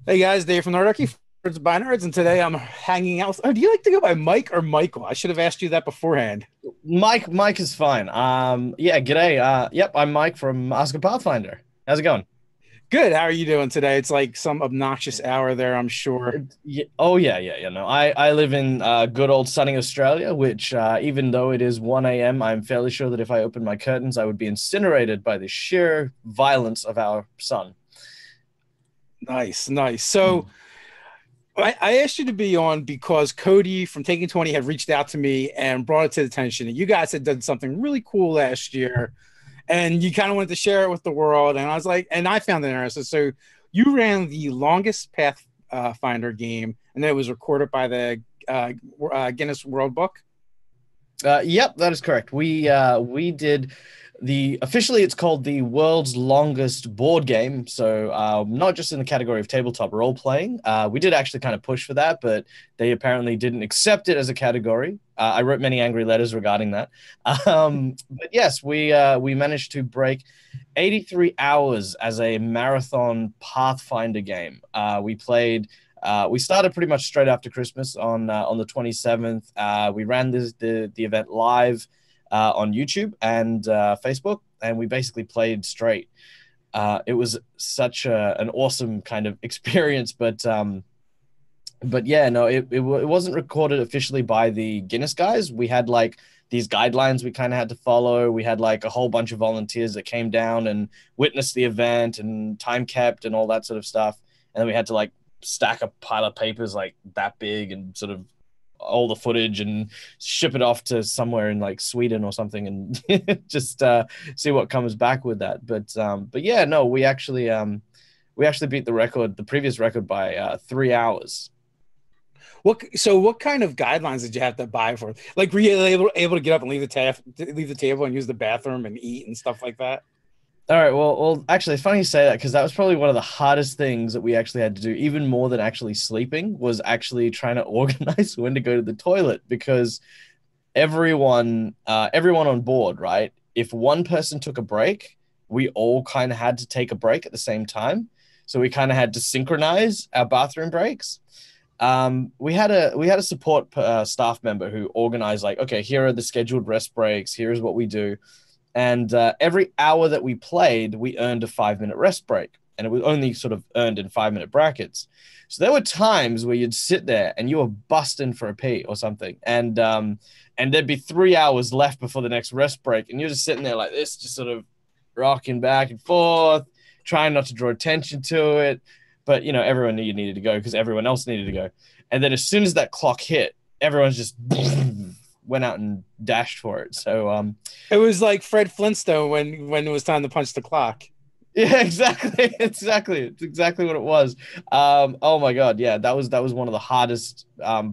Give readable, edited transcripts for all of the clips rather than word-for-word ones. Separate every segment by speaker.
Speaker 1: Hey guys, Dave from Nerdarchy, Nerds by Nerds, and today I'm hanging out. Oh, do you like to go by Mike or Michael? I should have asked you that beforehand.
Speaker 2: Mike is fine. Yeah, g'day. Yep, I'm Mike from Ask a Pathfinder. How's it going?
Speaker 1: Good. How are you doing today? It's like some obnoxious hour there, I'm sure.
Speaker 2: Oh yeah. No, I live in good old sunny Australia, which even though it is 1 a.m., I'm fairly sure that if I opened my curtains, I would be incinerated by the sheer violence of our sun.
Speaker 1: Nice, nice. So I asked you to be on because Cody from Taking 20 had reached out to me and brought it to the attention. And you guys had done something really cool last year, and you kind of wanted to share it with the world. And I was like, and I found it interesting. So you ran the longest Pathfinder game, and then it was recorded by the Guinness World Book.
Speaker 2: Yep, that is correct. We did the officially it's called the world's longest board game. So not just in the category of tabletop role playing. We did actually kind of push for that, but they apparently didn't accept it as a category. I wrote many angry letters regarding that. But yes, we managed to break 83 hours as a marathon Pathfinder game. We started pretty much straight after Christmas on the 27th. We ran the event live on YouTube and Facebook, and we basically played straight. It was such an awesome kind of experience, but yeah, no, it wasn't recorded officially by the Guinness guys. We had like these guidelines we kind of had to follow. We had like a whole bunch of volunteers that came down and witnessed the event and time kept and all that sort of stuff. And then we had to like stack a pile of papers like that big and sort of all the footage and ship it off to somewhere in like Sweden or something and just see what comes back with that. But yeah, no, we actually beat the previous record by 3 hours.
Speaker 1: What kind of guidelines did you have to buy for? Like, were you able to get up and leave the table and use the bathroom and eat and stuff like that?
Speaker 2: All right. Well, actually, it's funny you say that because that was probably one of the hardest things that we actually had to do, even more than actually sleeping, was actually trying to organize when to go to the toilet because everyone on board, right? If one person took a break, we all kind of had to take a break at the same time. So we kind of had to synchronize our bathroom breaks. We had a support staff member who organized like, okay, here are the scheduled rest breaks. Here's what we do. And every hour that we played, we earned a 5 minute rest break. And it was only sort of earned in 5 minute brackets. So there were times where you'd sit there and you were busting for a pee or something. And there'd be 3 hours left before the next rest break. And you're just sitting there like this, just sort of rocking back and forth, trying not to draw attention to it. But, you know, everyone knew you needed to go because everyone else needed to go. And then as soon as that clock hit, everyone's just went out and dashed for it. So,
Speaker 1: It was like Fred Flintstone when it was time to punch the clock.
Speaker 2: yeah, exactly. Exactly. It's exactly what it was. Oh my God. Yeah, that was one of the hardest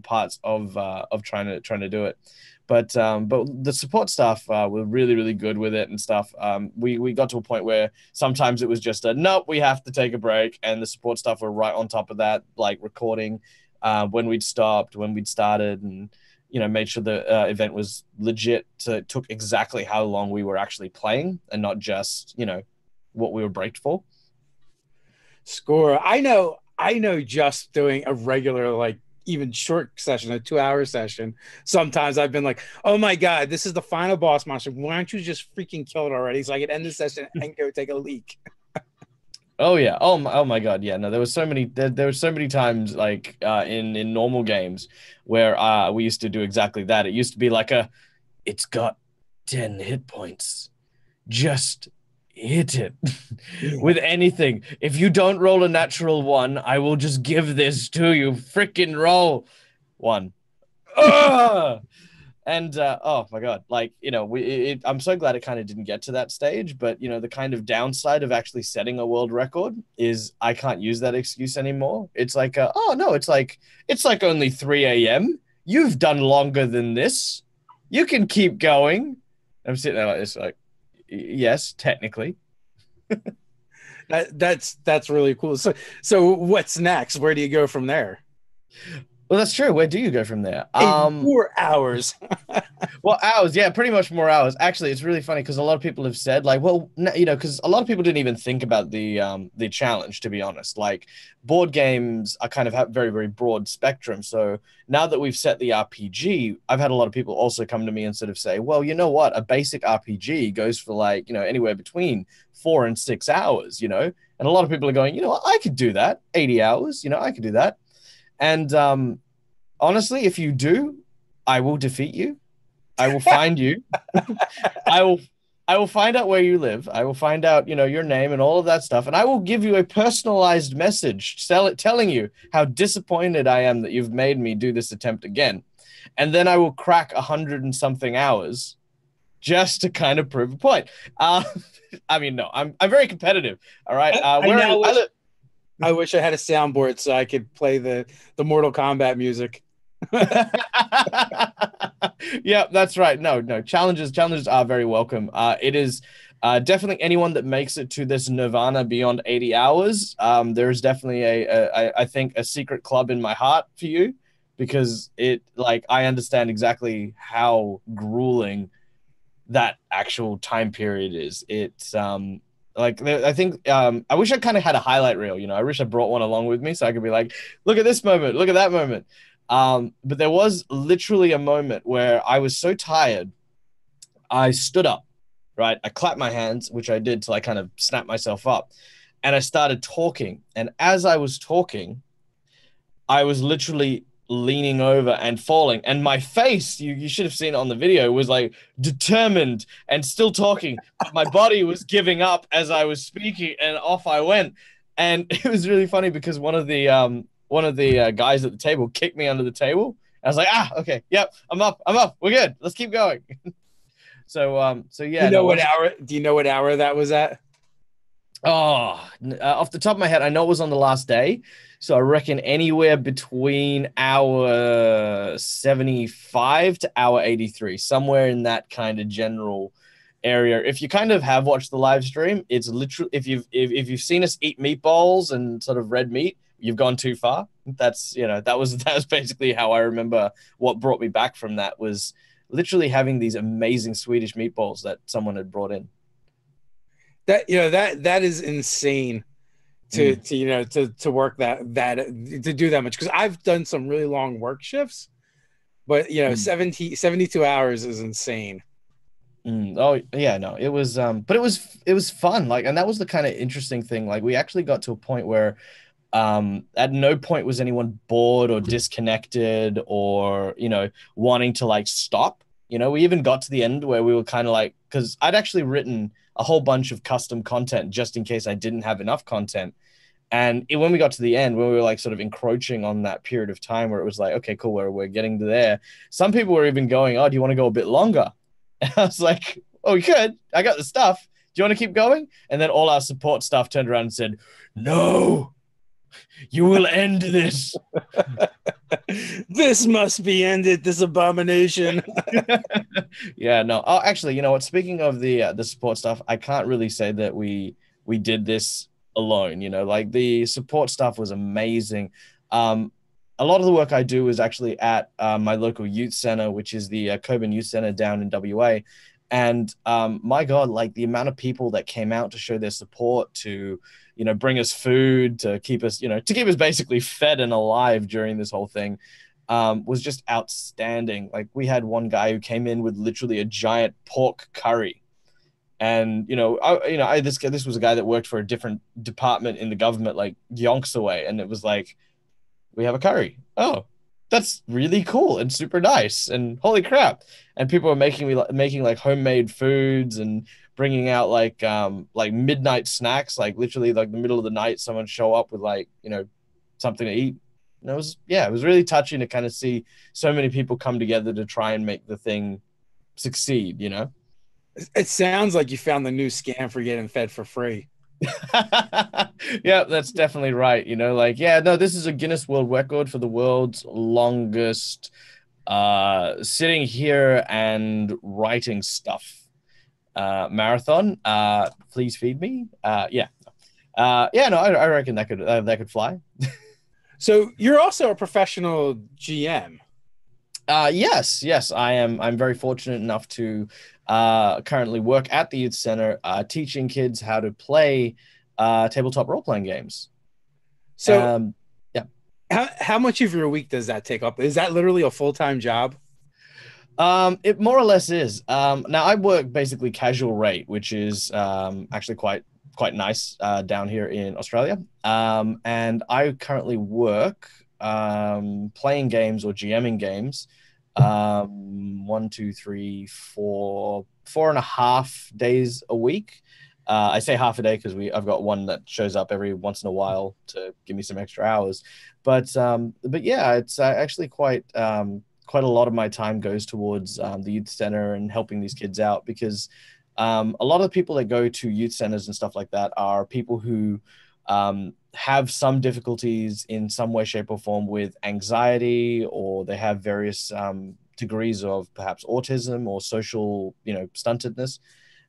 Speaker 2: parts of trying to do it. But the support staff were really, really good with it and stuff. We got to a point where sometimes it was just a nope, we have to take a break, and the support staff were right on top of that, like recording when we'd stopped, when we'd started, and made sure the event was legit. So it took exactly how long we were actually playing, and not just what we were braked for.
Speaker 1: Score. I know just doing a regular, like, even short session, a 2 hour session. Sometimes I've been like, oh my God, this is the final boss monster. Why don't you just freaking kill it already so I can end the session and go take a leak?
Speaker 2: Oh yeah. Oh my God. Yeah. No, there were so many times like in normal games where we used to do exactly that. It used to be like it's got 10 hit points. Just hit it
Speaker 1: Yeah.
Speaker 2: with anything. If you don't roll a natural one, I will just give this to you. Freaking roll one. Ugh! And oh my God, like I'm so glad it kind of didn't get to that stage. But the kind of downside of actually setting a world record is I can't use that excuse anymore. It's like, oh no, it's like only 3 a.m. You've done longer than this. You can keep going. I'm sitting there like this, like, yes, technically.
Speaker 1: That's really cool. So what's next? Where do you go from there?
Speaker 2: Well, that's true. Where do you go from there?
Speaker 1: 84 hours.
Speaker 2: Well, hours, yeah, pretty much more hours. Actually, it's really funny because a lot of people have said, like, well, you know, because a lot of people didn't even think about the challenge, to be honest. Like, board games are kind of have very, very broad spectrum. So now that we've set the RPG, I've had a lot of people also come to me and sort of say, well, you know what, a basic RPG goes for like, you know, anywhere between 4 and 6 hours, you know, and a lot of people are going, you know, I could do that, 80 hours, you know, I could do that, and honestly, if you do, I will defeat you. I will find you. I will I will find out where you live. I will find out, you know, your name and all of that stuff, and I will give you a personalized message telling you how disappointed I am that you've made me do this attempt again. And then I will crack 100 and something hours just to kind of prove a point. I mean, no, I'm very competitive. All right.
Speaker 1: I now wish I wish I had a soundboard so I could play the Mortal Kombat music.
Speaker 2: Yeah, that's right. No, no, challenges are very welcome. It is definitely anyone that makes it to this nirvana beyond 80 hours. There is definitely I think a secret club in my heart for you, because it, like, I understand exactly how grueling that actual time period is. It's like, I think I wish I kind of had a highlight reel, you know. I wish I brought one along with me so I could be like, look at this moment, look at that moment. But there was literally a moment where I was so tired, I stood up, right? I clapped my hands, which I did till I kind of snapped myself up, and I started talking. And as I was talking, I was literally leaning over and falling. And my face, you should have seen it on the video, was like determined and still talking. But my body was giving up as I was speaking, and off I went. And it was really funny because one of the guys at the table kicked me under the table. I was like, okay, yep, I'm up, we're good, let's keep going. So yeah,
Speaker 1: You know
Speaker 2: no,
Speaker 1: what hour? Do you know what hour that was at?
Speaker 2: off the top of my head, I know it was on the last day. So I reckon anywhere between hour 75 to hour 83, somewhere in that kind of general area. If you kind of have watched the live stream, it's literally, if you've seen us eat meatballs and sort of red meat, you've gone too far. That's, you know, that was basically how I remember. What brought me back from that was literally having these amazing Swedish meatballs that someone had brought in.
Speaker 1: That that is insane to
Speaker 2: Mm,
Speaker 1: to work that to do that much, because I've done some really long work shifts, but
Speaker 2: mm.
Speaker 1: 72 hours is insane.
Speaker 2: Oh yeah, no, it was but it was fun. Like, and that was the kind of interesting thing. Like, we actually got to a point where at no point was anyone bored or disconnected or, you know, wanting to like stop. You know, we even got to the end where we were kind of like, because I'd actually written a whole bunch of custom content just in case I didn't have enough content. And when we got to the end, when we were like sort of encroaching on that period of time where it was like, okay, cool, we're getting to there. Some people were even going, oh, do you want to go a bit longer? And I was like, oh, we could. I got the stuff. Do you want to keep going? And then all our support staff turned around and said, no, you will end this.
Speaker 1: This must be ended, this abomination.
Speaker 2: Yeah, no. Oh, actually, you know what? Speaking of the support stuff, I can't really say that we did this alone. You know, like, the support stuff was amazing. A lot of the work I do is actually at my local youth center, which is the Coburn Youth Center down in WA. And my God, like, the amount of people that came out to show their support, to, you know, bring us food, to keep us, you know, to keep us basically fed and alive during this whole thing, was just outstanding. Like, we had one guy who came in with literally a giant pork curry. And, this was a guy that worked for a different department in the government, like yonks away. And it was like, we have a curry. Oh, that's really cool and super nice. And holy crap. And people are making like homemade foods and bringing out like midnight snacks, like literally like the middle of the night, someone show up with, like, you know, something to eat. And it was really touching to kind of see so many people come together to try and make the thing succeed, you know?
Speaker 1: It sounds like you found the new scam for getting fed for free.
Speaker 2: Yeah, that's definitely right. You know, like, yeah, no, this is a Guinness World Record for the world's longest sitting here and writing stuff marathon. Please feed me. Yeah. Yeah, no, I reckon that could fly.
Speaker 1: So you're also a professional GM.
Speaker 2: Yes, I am. I'm very fortunate enough to currently work at the youth center, teaching kids how to play tabletop role playing games.
Speaker 1: So
Speaker 2: Um, yeah.
Speaker 1: how much of your week does that take up? Is that literally a full-time job?
Speaker 2: It more or less is. Now I work basically casual rate, which is actually quite nice down here in Australia. And I currently work playing games or GMing games. One, two, three, four and a half days a week. I say half a day because I've got one that shows up every once in a while to give me some extra hours. But yeah, it's actually quite a lot of my time goes towards the youth center and helping these kids out because a lot of the people that go to youth centers and stuff like that are people who have some difficulties in some way, shape, or form with anxiety, or they have various degrees of perhaps autism or social, stuntedness.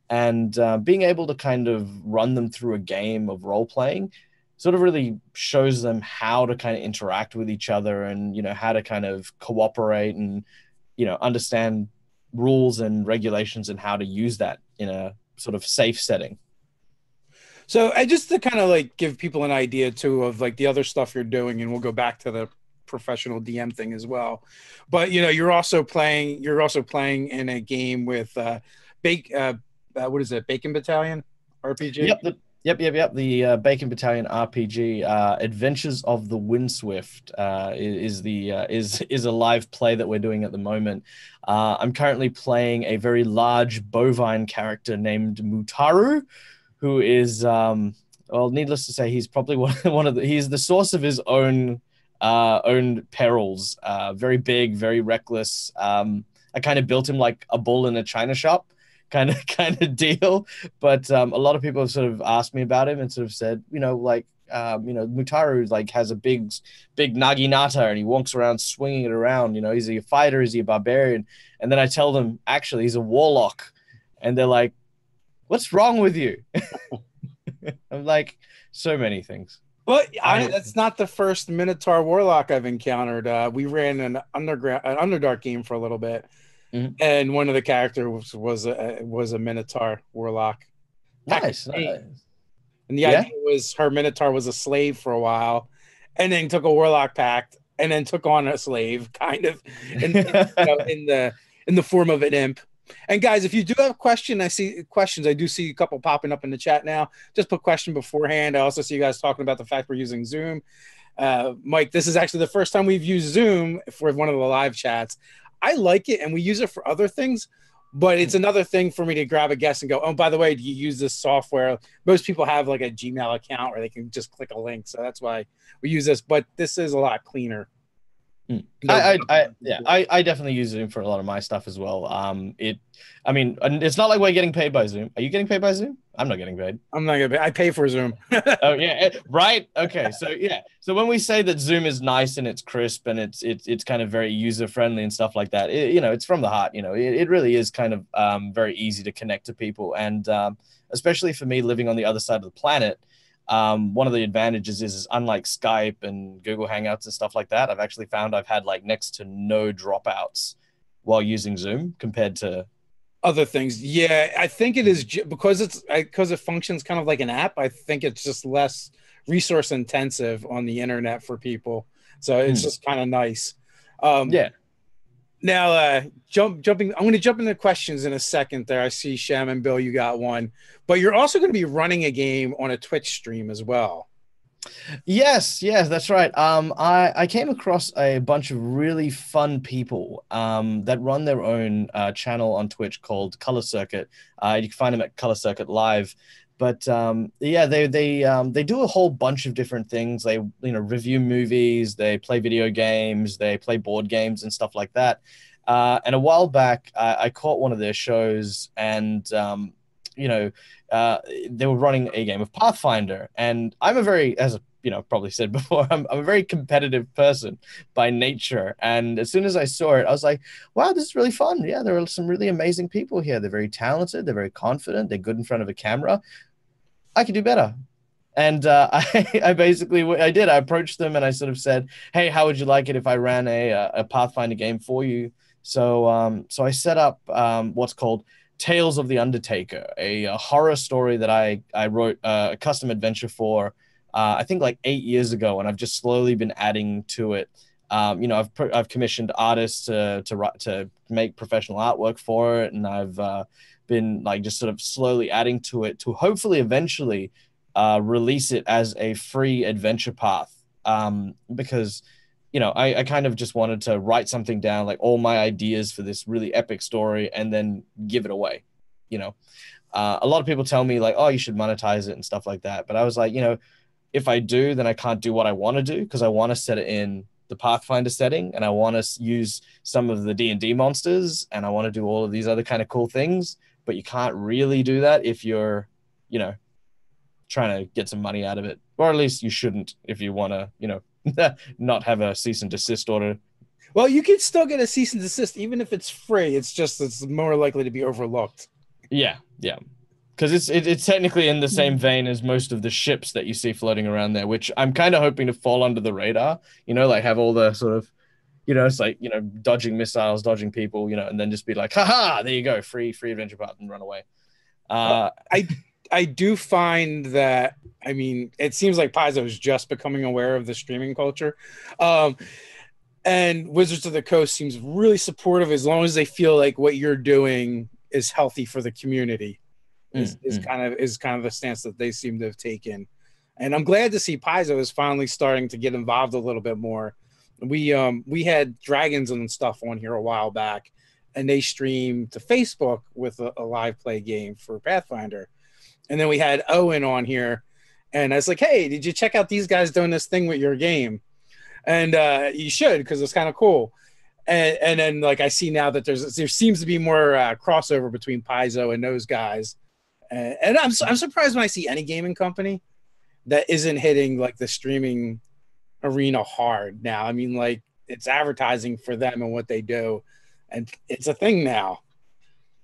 Speaker 2: And being able to kind of run them through a game of role playing sort of really shows them how to kind of interact with each other and how to kind of cooperate and understand rules and regulations and how to use that in a sort of safe setting.
Speaker 1: So I just to kind of like give people an idea too of like the other stuff you're doing, and we'll go back to the professional DM thing as well. But you're also playing in a game with Bake what is it, Bacon Battalion RPG?
Speaker 2: Yep. The Bacon Battalion RPG, Adventures of the Windswift, is a live play that we're doing at the moment. I'm currently playing a very large bovine character named Mutaru, who is well, needless to say, he's probably he's the source of his own perils. Very big, very reckless. I kind of built him like a bull in a china shop kind of deal. But a lot of people have sort of asked me about him and sort of said, Mutaru like has a big naginata and he walks around swinging it around. Is he a fighter? Is he a barbarian? And then I tell them, actually, he's a warlock. And they're like, what's wrong with you? I'm like, so many things.
Speaker 1: Well, that's not the first Minotaur Warlock I've encountered. We ran an Underdark game for a little bit, and one of the characters was a Minotaur Warlock.
Speaker 2: Nice.
Speaker 1: And the idea was her Minotaur was a slave for a while, and then took a Warlock pact, and then took on a slave, kind of, in the form of an imp. And guys, if you do have a question, I see questions. I do see a couple popping up in the chat now. Just put question beforehand. I also see you guys talking about the fact we're using Zoom. Mike, this is actually the first time we've used Zoom for one of the live chats. I like it, and we use it for other things, but it's another thing for me to grab a guest and go, oh, by the way, do you use this software? Most people have like a Gmail account where they can just click a link. So that's why we use this, but this is a lot cleaner.
Speaker 2: I definitely use Zoom for a lot of my stuff as well. It's not like we're getting paid by Zoom. Are you getting paid by Zoom? I'm not getting paid.
Speaker 1: I'm not gonna pay. I pay for Zoom.
Speaker 2: Oh yeah, right. Okay, so when we say that Zoom is nice and it's crisp and it's kind of very user friendly and stuff like that, it's from the heart. It really is kind of very easy to connect to people, and especially for me living on the other side of the planet. One of the advantages is unlike Skype and Google Hangouts and stuff like that, I've actually found I've had like next to no dropouts while using Zoom compared to
Speaker 1: other things. Yeah, I think it is because it functions kind of like an app. I think it's just less resource intensive on the internet for people. So it's just kind of nice. Now, jumping, I'm going to jump into questions in a second there. I see Shem and Bill, you got one, but you're also going to be running a game on a Twitch stream as well.
Speaker 2: Yes, that's right. I came across a bunch of really fun people that run their own channel on Twitch called Color Circuit. You can find them at Color Circuit Live. But they do a whole bunch of different things. They review movies, they play video games, they play board games and stuff like that. And a while back, I caught one of their shows, and they were running a game of Pathfinder. And I'm as probably said before, I'm a very competitive person by nature. And as soon as I saw it, I was like, wow, this is really fun. Yeah, there are some really amazing people here. They're very talented. They're very confident. They're good in front of a camera. I could do better. And I basically, I approached them and I sort of said, hey, how would you like it if I ran a Pathfinder game for you? So I set up what's called Tales of the Undertaker, a horror story that I wrote a custom adventure for, I think like 8 years ago, and I've just slowly been adding to it. I've commissioned artists to make professional artwork for it, and I've been like just sort of slowly adding to it to hopefully eventually release it as a free adventure path. Because I kind of just wanted to write something down, like all my ideas for this really epic story, and then give it away. You know, a lot of people tell me like, oh, you should monetize it and stuff like that. But I was like, if I do, then I can't do what I want to do because I want to set it in the Pathfinder setting and I want to use some of the D&D monsters and I want to do all of these other kind of cool things. But you can't really do that if you're, trying to get some money out of it, or at least you shouldn't if you want to, not have a cease and desist order.
Speaker 1: Well, you can still get a cease and desist even if it's free. It's just it's more likely to be overlooked.
Speaker 2: Yeah, yeah, because it's technically in the same vein as most of the ships that you see floating around there, which I'm kind of hoping to fall under the radar. Like have all the sort of, it's like dodging missiles, dodging people, and then just be like, haha, there you go, free adventure path and run away.
Speaker 1: I do find that, I mean, it seems like Paizo is just becoming aware of the streaming culture. And Wizards of the Coast seems really supportive as long as they feel like what you're doing is healthy for the community. Is kind of the stance that they seem to have taken. And I'm glad to see Paizo is finally starting to get involved a little bit more. We had Dragons and stuff on here a while back, and they streamed to Facebook with a live play game for Pathfinder. And then we had Owen on here, and I was like, hey, did you check out these guys doing this thing with your game? And you should, because it's kind of cool. And then like I see now that there seems to be more crossover between Paizo and those guys. And I'm surprised when I see any gaming company that isn't hitting like the streaming arena hard now. I mean, like it's advertising for them and what they do, and it's a thing now.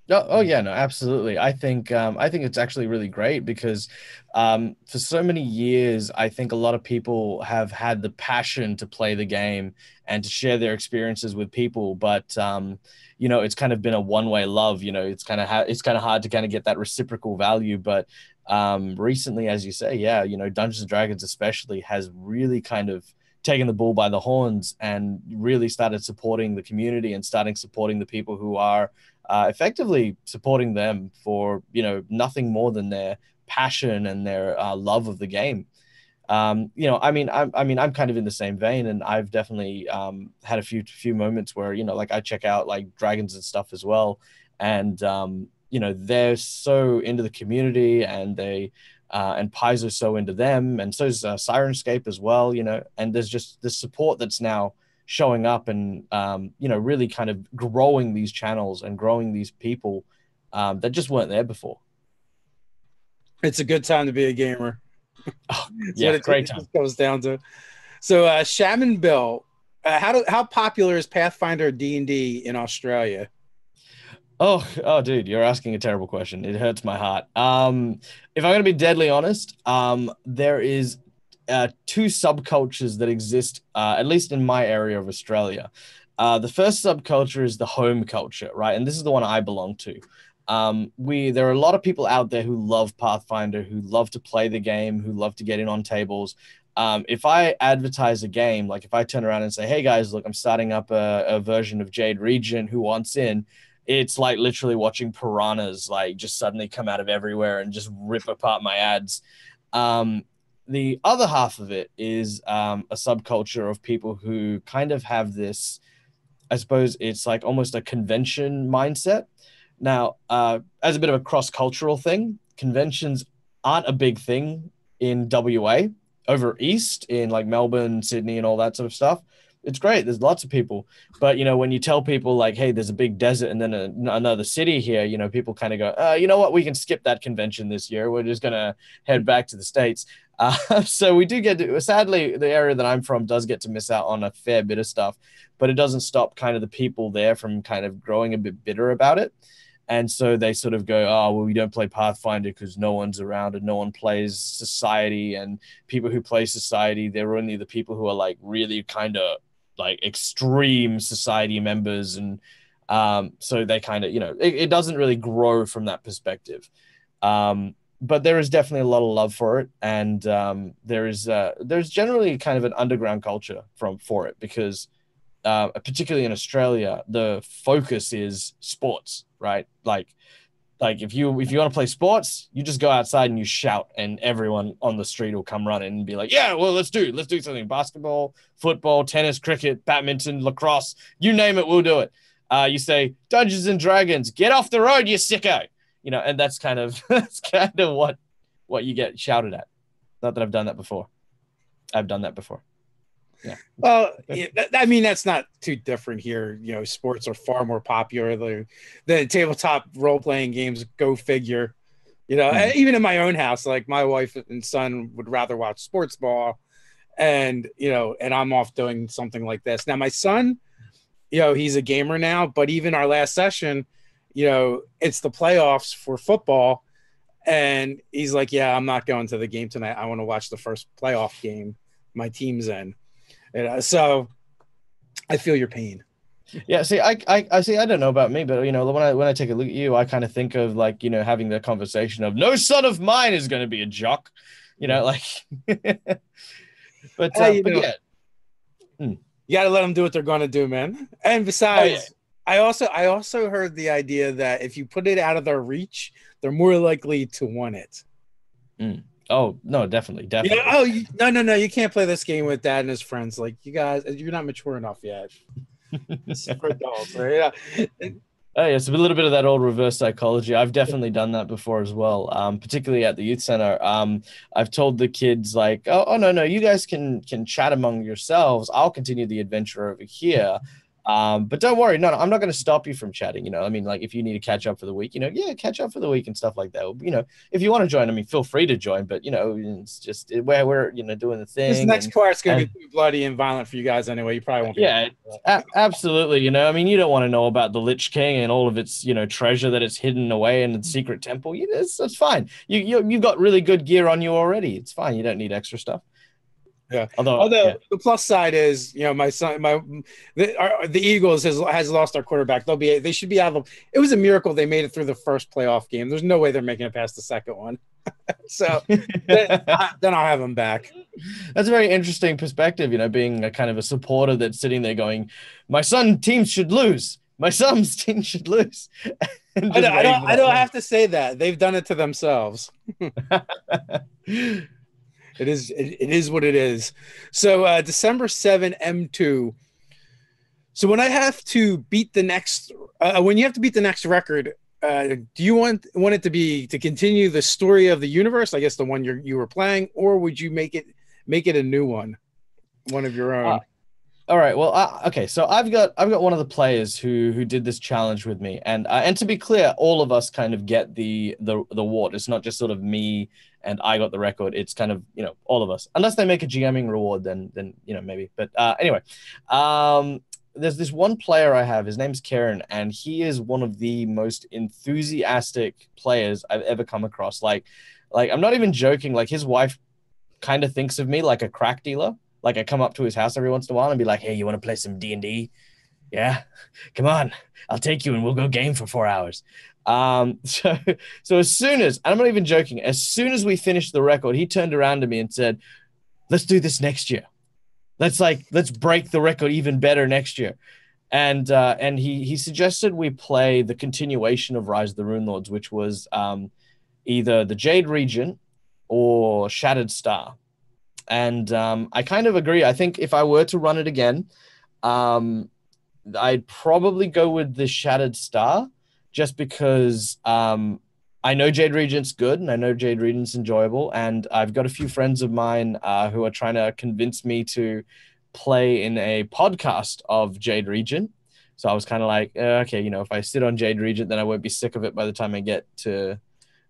Speaker 2: Oh yeah, no, absolutely. I think it's actually really great because for so many years, I think a lot of people have had the passion to play the game and to share their experiences with people, but it's kind of been a one-way love. It's kind of hard to kind of get that reciprocal value. But recently, as you say, yeah, Dungeons and Dragons especially has really kind of taken the bull by the horns and really started supporting the community and starting supporting the people who are effectively supporting them for nothing more than their passion and their love of the game. I'm kind of in the same vein, and I've definitely had a few moments where like I check out like Dragons and stuff as well, and they're so into the community, and they and Paizo's so into them, and so's Sirenscape as well, and there's just the support that's now showing up and really kind of growing these channels and growing these people that just weren't there before.
Speaker 1: It's a good time to be a gamer.
Speaker 2: Oh, yeah, great time.
Speaker 1: It goes down to. So Shaman Bill, how popular is Pathfinder D&D in Australia?
Speaker 2: Oh, dude, you're asking a terrible question. It hurts my heart. If I'm going to be deadly honest, there is two subcultures that exist, at least in my area of Australia. The first subculture is the home culture, right? And this is the one I belong to. There are a lot of people out there who love Pathfinder, who love to play the game, who love to get in on tables. If I advertise a game, like if I turn around and say, hey guys, look, I'm starting up a version of Jade Regent, who wants in? It's like literally watching piranhas like just suddenly come out of everywhere and just rip apart my ads. The other half of it is a subculture of people who kind of have this, I suppose it's like almost a convention mindset. Now, as a bit of a cross-cultural thing, conventions aren't a big thing in WA. Over east in like Melbourne, Sydney, and all that sort of stuff, it's great. There's lots of people. But, when you tell people like, hey, there's a big desert and then another city here, people kind of go, you know what? We can skip that convention this year. We're just going to head back to the States. So we do get to, sadly, the area that I'm from does get to miss out on a fair bit of stuff, but it doesn't stop kind of the people there from kind of growing a bit bitter about it. And so they sort of go, oh, well, we don't play Pathfinder because no one's around and no one plays Society. And people who play Society, they're only the people who are like really kind of like extreme Society members. And so they kind of, it doesn't really grow from that perspective. But there is definitely a lot of love for it. And there's generally kind of an underground culture for it because particularly in Australia, the focus is sports, right? Like if you want to play sports, you just go outside and you shout, and everyone on the street will come running and be like, "Yeah, well, let's do something: basketball, football, tennis, cricket, badminton, lacrosse, you name it, we'll do it." You say Dungeons and Dragons, get off the road, you sicko, and that's kind of what you get shouted at. Not that I've done that before. I've done that before. Yeah.
Speaker 1: Well, I mean, that's not too different here. Sports are far more popular than tabletop role-playing games. Go figure. Even in my own house, like my wife and son would rather watch sports ball, and I'm off doing something like this. Now, my son, he's a gamer now, but even our last session, it's the playoffs for football, and he's like, "Yeah, I'm not going to the game tonight. I want to watch the first playoff game my team's in." So I feel your pain.
Speaker 2: Yeah, see, I see. I don't know about me, but when I take a look at you, I kind of think of like having the conversation of no son of mine is going to be a jock, like. But yeah,
Speaker 1: you got to let them do what they're going to do, man. And besides, I also heard the idea that if you put it out of their reach, they're more likely to want it.
Speaker 2: Oh no, definitely.
Speaker 1: No, you can't play this game with Dad and his friends. Like, you guys, you're not mature enough yet. It's for adults, right?
Speaker 2: Oh yeah, it's a little bit of that old reverse psychology. I've definitely done that before as well. Particularly at the youth center. I've told the kids like, oh no, you guys can chat among yourselves. I'll continue the adventure over here. But don't worry, no, I'm not going to stop you from chatting. I mean, like if you need to catch up for the week, catch up for the week and stuff like that. If you want to join, I mean, feel free to join. But it's just where we're doing the thing.
Speaker 1: This next part's going to be too bloody and violent for you guys anyway. You probably won't.
Speaker 2: Yeah, absolutely. I mean, you don't want to know about the Lich King and all of its treasure that it's hidden away in the secret temple. It's fine. You've got really good gear on you already. It's fine. You don't need extra stuff.
Speaker 1: Yeah. Although the plus side is, my son, the Eagles has lost our quarterback. They should be out of. It was a miracle they made it through the first playoff game. There's no way they're making it past the second one. So then I'll have them back.
Speaker 2: That's a very interesting perspective. Being a kind of a supporter that's sitting there going, "My son's team should lose. My son's team should lose."
Speaker 1: I don't have to say that. They've done it to themselves. It is what it is. So December 7, M2. So when I have to beat the next, when you have to beat the next record, do you want it to continue the story of the universe? I guess the one you were playing, or would you make it a new one of your own?
Speaker 2: All right. Well, okay. So I've got one of the players who did this challenge with me, and to be clear, all of us kind of get the award. It's not just sort of me and I got the record. It's kind of all of us, unless they make a GMing reward, then maybe. But anyway, there's this one player I have. His name's Kieran, and he is one of the most enthusiastic players I've ever come across. Like I'm not even joking. Like his wife kind of thinks of me like a crack dealer. Like I come up to his house every once in a while and be like, "Hey, you want to play some D&D? Yeah, come on, I'll take you and we'll go game for 4 hours." So as soon as, and I'm not even joking, as soon as we finished the record, he turned around to me and said, "Let's do this next year. Let's break the record even better next year." And he suggested we play the continuation of Rise of the Rune Lords, which was either the Jade Regent or Shattered Star. And I kind of agree. I think if I were to run it again, I'd probably go with the Shattered Star, just because I know Jade Regent's good and I know Jade Regent's enjoyable. And I've got a few friends of mine who are trying to convince me to play in a podcast of Jade Regent. So I was kind of like, okay, if I sit on Jade Regent, then I won't be sick of it by the time I get to,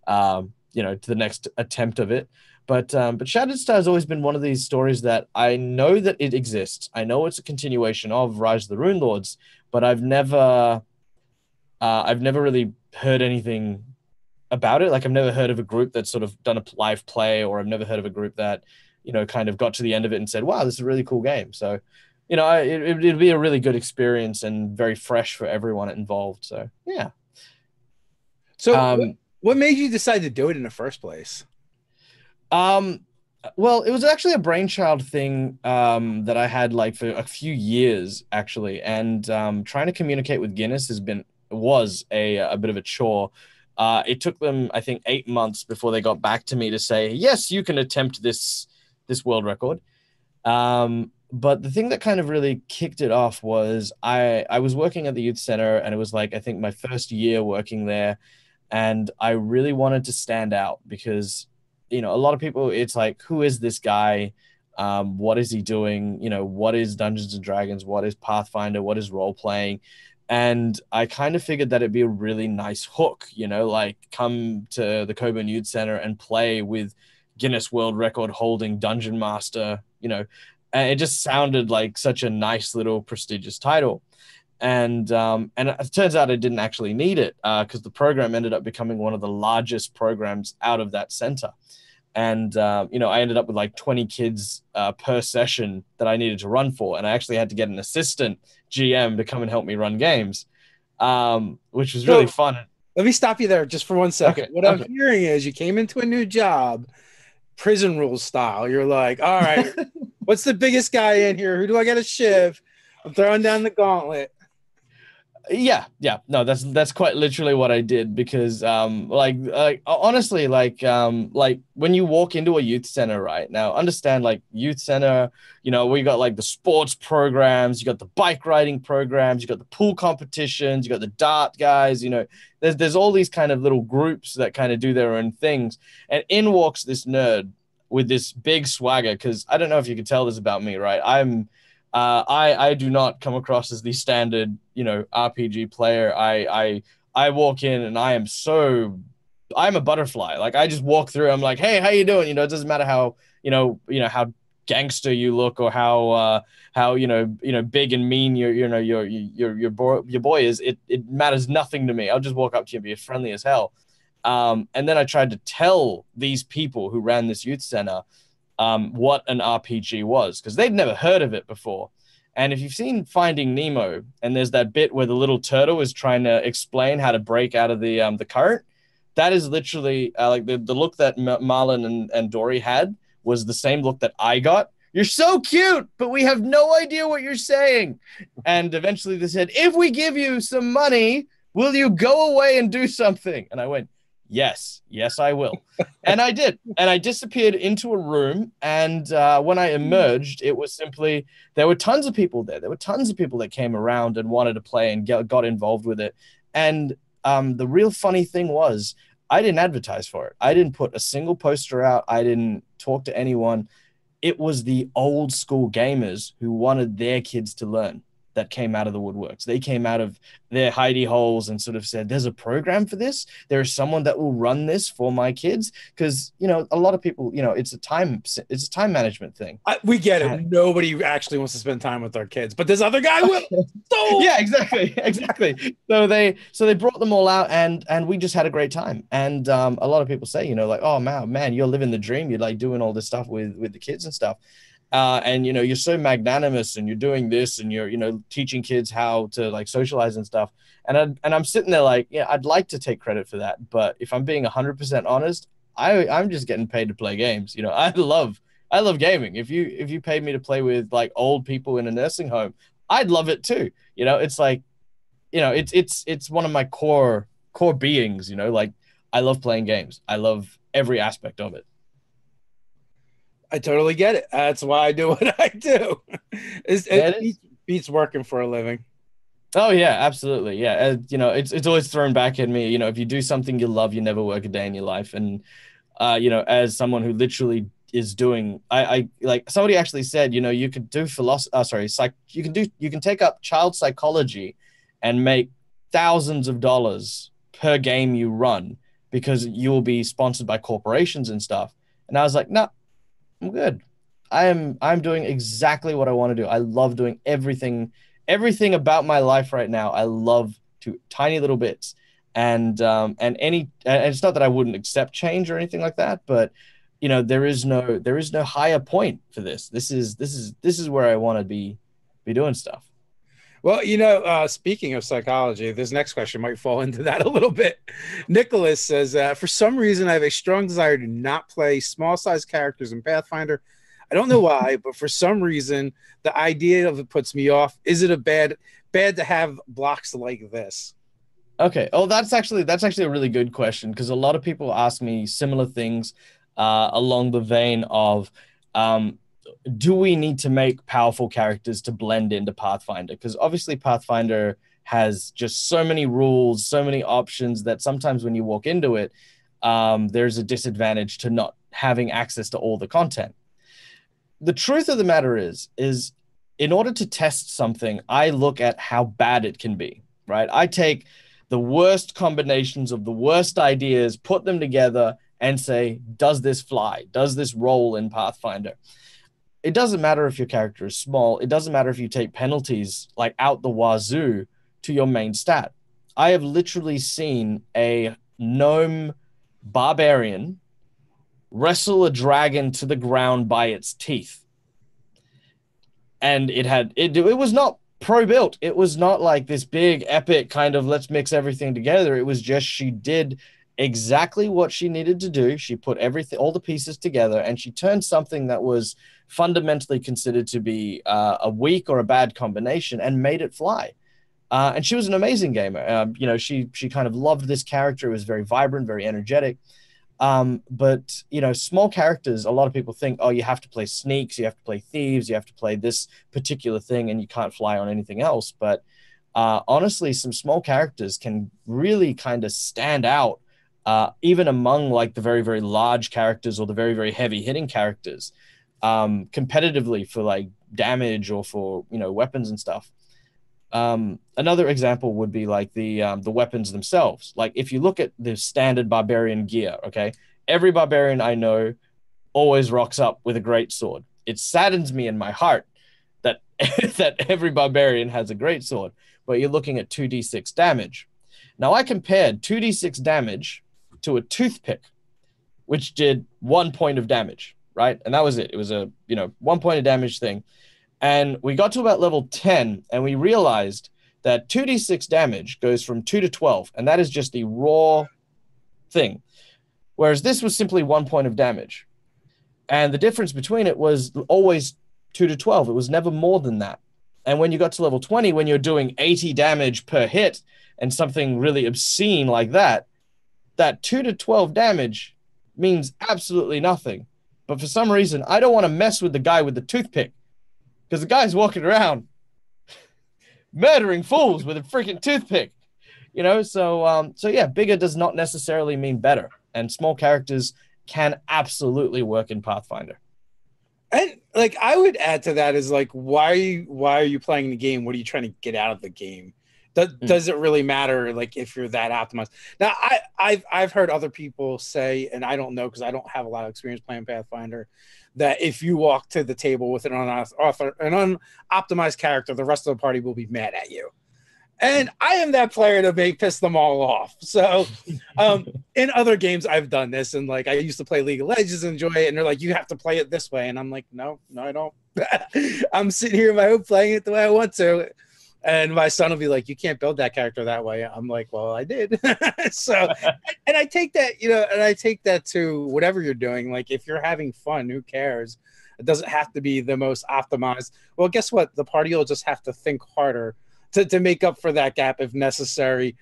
Speaker 2: to the next attempt of it. But Shattered Star has always been one of these stories that I know that it exists. I know it's a continuation of Rise of the Rune Lords, but I've never really heard anything about it. Like I've never heard of a group that's sort of done a live play, or I've never heard of a group that, kind of got to the end of it and said, wow, this is a really cool game. So, it'd be a really good experience and very fresh for everyone involved. So, yeah.
Speaker 1: So,
Speaker 2: Um,
Speaker 1: what made you decide to do it in the first place?
Speaker 2: um, well, it was actually a brainchild thing that I had like for a few years actually, and trying to communicate with Guinness was a bit of a chore. It took them, I think, 8 months before they got back to me to say, yes, you can attempt this world record. But the thing that kind of really kicked it off was I was working at the youth center, and it was like I think my first year working there, and I really wanted to stand out because a lot of people, it's like, who is this guy? What is he doing? What is Dungeons and Dragons? What is Pathfinder? What is role playing? And I kind of figured that it'd be a really nice hook, like come to the Coburn Youth Center and play with Guinness World Record holding Dungeon Master, and it just sounded like such a nice little prestigious title. And it turns out I didn't actually need it because the program ended up becoming one of the largest programs out of that center. And I ended up with like 20 kids per session that I needed to run for, and I actually had to get an assistant GM to come and help me run games, which was really fun.
Speaker 1: Let me stop you there just for 1 second.
Speaker 2: Okay,
Speaker 1: What I'm hearing is you came into a new job, prison rules style. You're like, all right, what's the biggest guy in here? Who do I get a shiv? I'm throwing down the gauntlet.
Speaker 2: Yeah, no, that's quite literally what I did because like honestly, like when you walk into a youth center right now, understand, like, youth center, we got like the sports programs, you got the bike riding programs, you got the pool competitions, you got the dart guys, there's all these kind of little groups that kind of do their own things, and in walks this nerd with this big swagger, because I don't know if you can tell this about me, right? I do not come across as the standard, RPG player. I walk in and I'm a butterfly. Like I just walk through. I'm like, hey, how you doing? It doesn't matter how how gangster you look, or how big and mean your boy is. It matters nothing to me. I'll just walk up to you and be friendly as hell. And then I tried to tell these people who ran this youth center what an RPG was, because they'd never heard of it before. And if you've seen Finding Nemo, and there's that bit where the little turtle is trying to explain how to break out of the current, that is literally like the look that Marlon and Dory had was the same look that I got. You're so cute, but we have no idea what you're saying. And eventually they said, if we give you some money, will you go away and do something? And I went, yes, I will. And I did. And I disappeared into a room. And when I emerged, it was simply, there were tons of people there. There were tons of people that came around and wanted to play and got involved with it. And the real funny thing was, I didn't advertise for it. I didn't put a single poster out. I didn't talk to anyone. It was the old school gamers who wanted their kids to learn that came out of the woodworks. They came out of their hidey holes and sort of said, there's a program for this. There is someone that will run this for my kids. Because, a lot of people, it's a time management thing.
Speaker 1: We get it. Nobody actually wants to spend time with our kids, but this other guy will. So
Speaker 2: yeah, exactly. So they brought them all out, and we just had a great time. And a lot of people say, like, oh man, you're living the dream. You're like doing all this stuff with the kids and stuff. And you're so magnanimous, and you're doing this, and you're teaching kids how to like socialize and stuff. And I'm sitting there like, yeah, I'd like to take credit for that, but if I'm being 100% honest, I'm just getting paid to play games. I love gaming. If you paid me to play with like old people in a nursing home, I'd love it too. It's like, it's one of my core beings. Like I love playing games. I love every aspect of it.
Speaker 1: I totally get it. That's why I do what I do. It beats working for a living.
Speaker 2: Oh yeah, absolutely. Yeah, it's always thrown back at me. If you do something you love, you never work a day in your life. And as someone who literally is doing, I like somebody actually said, you could do you can take up child psychology and make thousands of dollars per game you run, because you will be sponsored by corporations and stuff. And I was like, no. I'm good. I'm doing exactly what I want to do. I love doing everything about my life right now. I love to tiny little bits. And it's not that I wouldn't accept change or anything like that, but there is no higher point for this. This is where I want to be doing stuff.
Speaker 1: Well, speaking of psychology, this next question might fall into that a little bit. Nicholas says, for some reason, I have a strong desire to not play small size characters in Pathfinder. I don't know why, but for some reason, the idea of it puts me off. Is it a bad to have blocks like this?
Speaker 2: Okay. Oh, that's actually a really good question, because a lot of people ask me similar things along the vein of, um, do we need to make powerful characters to blend into Pathfinder? Because obviously Pathfinder has just so many rules, so many options that sometimes when you walk into it, there's a disadvantage to not having access to all the content. The truth of the matter is in order to test something, I look at how bad it can be, right? I take the worst combinations of the worst ideas, put them together, and say, does this fly? Does this roll in Pathfinder? It doesn't matter if your character is small. It doesn't matter if you take penalties like out the wazoo to your main stat. I have literally seen a gnome barbarian wrestle a dragon to the ground by its teeth. And it was not pro-built. It was not like this big epic kind of let's mix everything together. It was just she did exactly what she needed to do. She put everything, all the pieces together, and she turned something that was fundamentally considered to be a weak or a bad combination and made it fly. And she was an amazing gamer. She kind of loved this character. It was very vibrant, very energetic. But small characters, a lot of people think, oh, you have to play sneaks, you have to play thieves, you have to play this particular thing, and you can't fly on anything else. But honestly, some small characters can really kind of stand out, even among like the very, very large characters or the very, very heavy hitting characters, competitively for like damage or for weapons and stuff. Another example would be like the weapons themselves. Like if you look at the standard barbarian gear, okay, every barbarian I know always rocks up with a great sword. It saddens me in my heart that that every barbarian has a great sword, but you're looking at 2d6 damage. Now I compared 2d6 damage to a toothpick, which did 1 point of damage, right? And that was it. It was a 1 point of damage thing. And we got to about level 10, and we realized that 2d6 damage goes from 2 to 12, and that is just the raw thing. Whereas this was simply 1 point of damage. And the difference between it was always 2 to 12. It was never more than that. And when you got to level 20, when you're doing 80 damage per hit and something really obscene like that, that 2 to 12 damage means absolutely nothing. But for some reason, I don't want to mess with the guy with the toothpick, because the guy's walking around murdering fools with a freaking toothpick, So yeah, bigger does not necessarily mean better, and small characters can absolutely work in Pathfinder.
Speaker 1: And like I would add to that is like, why are you playing the game? What are you trying to get out of the game? Does it really matter like if you're that optimized? Now I've heard other people say, and I don't know because I don't have a lot of experience playing Pathfinder, that if you walk to the table with an unoptimized character, the rest of the party will be mad at you. And I am that player to make piss them all off. So in other games, I've done this. And like, I used to play League of Legends and enjoy it. And they're like, you have to play it this way. And I'm like, no, I don't. I'm sitting here in my home playing it the way I want to. And my son will be like, you can't build that character that way. I'm like, well, I did. So, and I take that, and I take that to whatever you're doing. Like if you're having fun, who cares? It doesn't have to be the most optimized. Well, guess what? The party will just have to think harder to make up for that gap if necessary.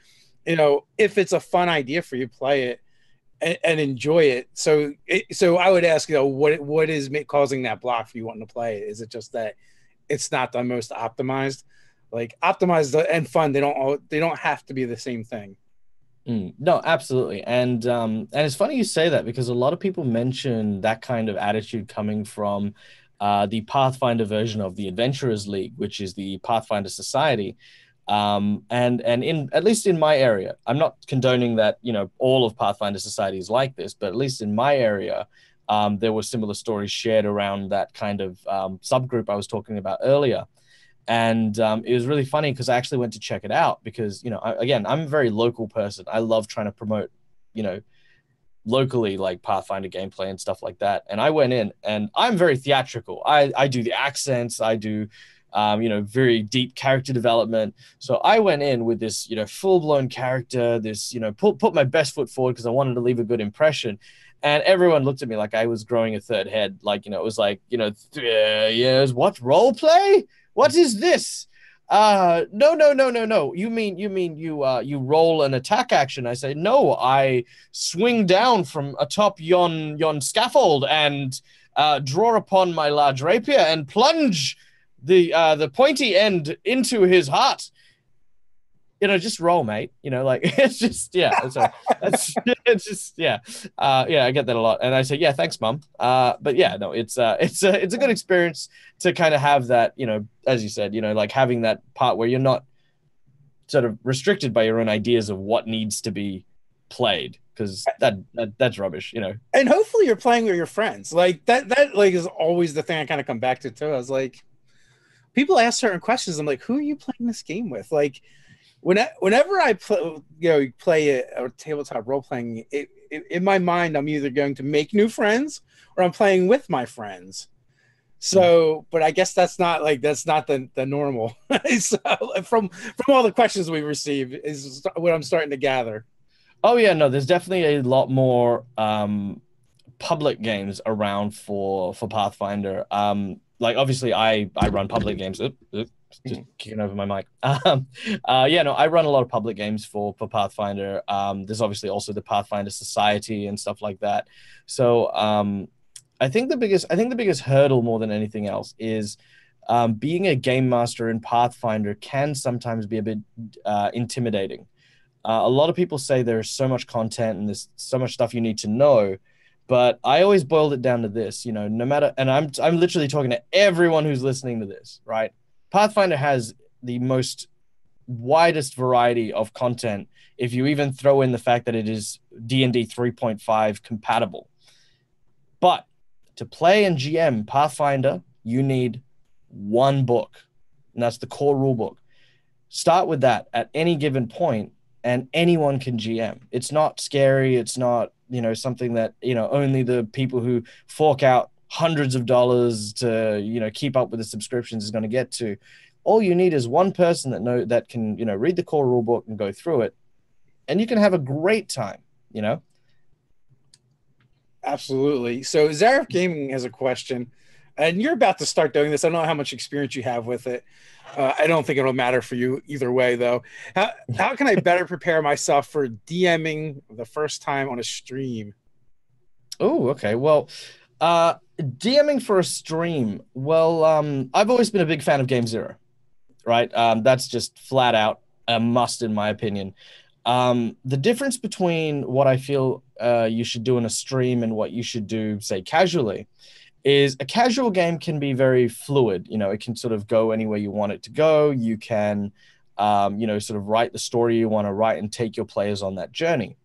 Speaker 1: If it's a fun idea for you, play it and enjoy it. So I would ask, what is causing that block for you wanting to play it? Is it just that it's not the most optimized? Like optimized and fun, they don't have to be the same thing.
Speaker 2: No, absolutely. And it's funny you say that, because a lot of people mention that kind of attitude coming from the Pathfinder version of the Adventurers League, which is the Pathfinder Society. And in, at least in my area, I'm not condoning that, all of Pathfinder Society is like this, but at least in my area, there were similar stories shared around that kind of subgroup I was talking about earlier. And it was really funny because I actually went to check it out because, you know, again, I'm a very local person. I love trying to promote, you know, locally, like Pathfinder gameplay and stuff like that. And I went in, and I'm very theatrical. I do the accents, I do you know, very deep character development. So I went in with this, you know, full-blown character, this, you know, put my best foot forward because I wanted to leave a good impression. And everyone looked at me like I was growing a third head. Like, you know, it was like, you know, 3 years, what, role play? What is this? No. You roll an attack action. I say, no, I swing down from atop yon scaffold and draw upon my large rapier and plunge the pointy end into his heart. You know, just roll, mate. You know, like it's just that's it's just yeah, I get that a lot, and I say yeah, thanks, mum. But yeah, no, it's a good experience to kind of have that, you know, as you said, you know, like having that part where you're not sort of restricted by your own ideas of what needs to be played, because that's rubbish, you know.
Speaker 1: And hopefully you're playing with your friends. Like that like is always the thing I kind of come back to too. I was like, people ask certain questions. I'm like, who are you playing this game with? Like, whenever I play a tabletop role playing, in my mind, I'm either going to make new friends or I'm playing with my friends. So, but I guess that's not the normal. So from all the questions we receive is what I'm starting to gather.
Speaker 2: Oh yeah, no, there's definitely a lot more public games around for Pathfinder. Like obviously I run public games. Just kicking over my mic. Yeah, no, I run a lot of public games for Pathfinder. There's obviously also the Pathfinder Society and stuff like that. So I think the biggest hurdle more than anything else is being a game master in Pathfinder can sometimes be a bit intimidating. A lot of people say there's so much content and there's so much stuff you need to know, but I always boiled it down to this, you know, no matter, and I'm literally talking to everyone who's listening to this, right? Pathfinder has the most widest variety of content if you even throw in the fact that it is D&D 3.5 compatible. But to play and GM Pathfinder, you need one book, and that's the core rule book. Start with that at any given point, and anyone can GM. It's not scary. It's not, you know, something that, you know, only the people who fork out hundreds of dollars to, you know, keep up with the subscriptions is going to get to. All you need is one person that can, you know, read the core rule book and go through it, and you can have a great time, you know.
Speaker 1: Absolutely. So Zarif Gaming has a question, and you're about to start doing this. I don't know how much experience you have with it. I don't think it'll matter for you either way, though. How can I better prepare myself for DMing the first time on a stream?
Speaker 2: Oh, okay. Well, DMing for a stream. Well, I've always been a big fan of Game Zero, right? That's just flat out a must in my opinion. The difference between what I feel you should do in a stream and what you should do, say, casually, is a casual game can be very fluid. You know, it can sort of go anywhere you want it to go. You can, you know, sort of write the story you want to write and take your players on that journey.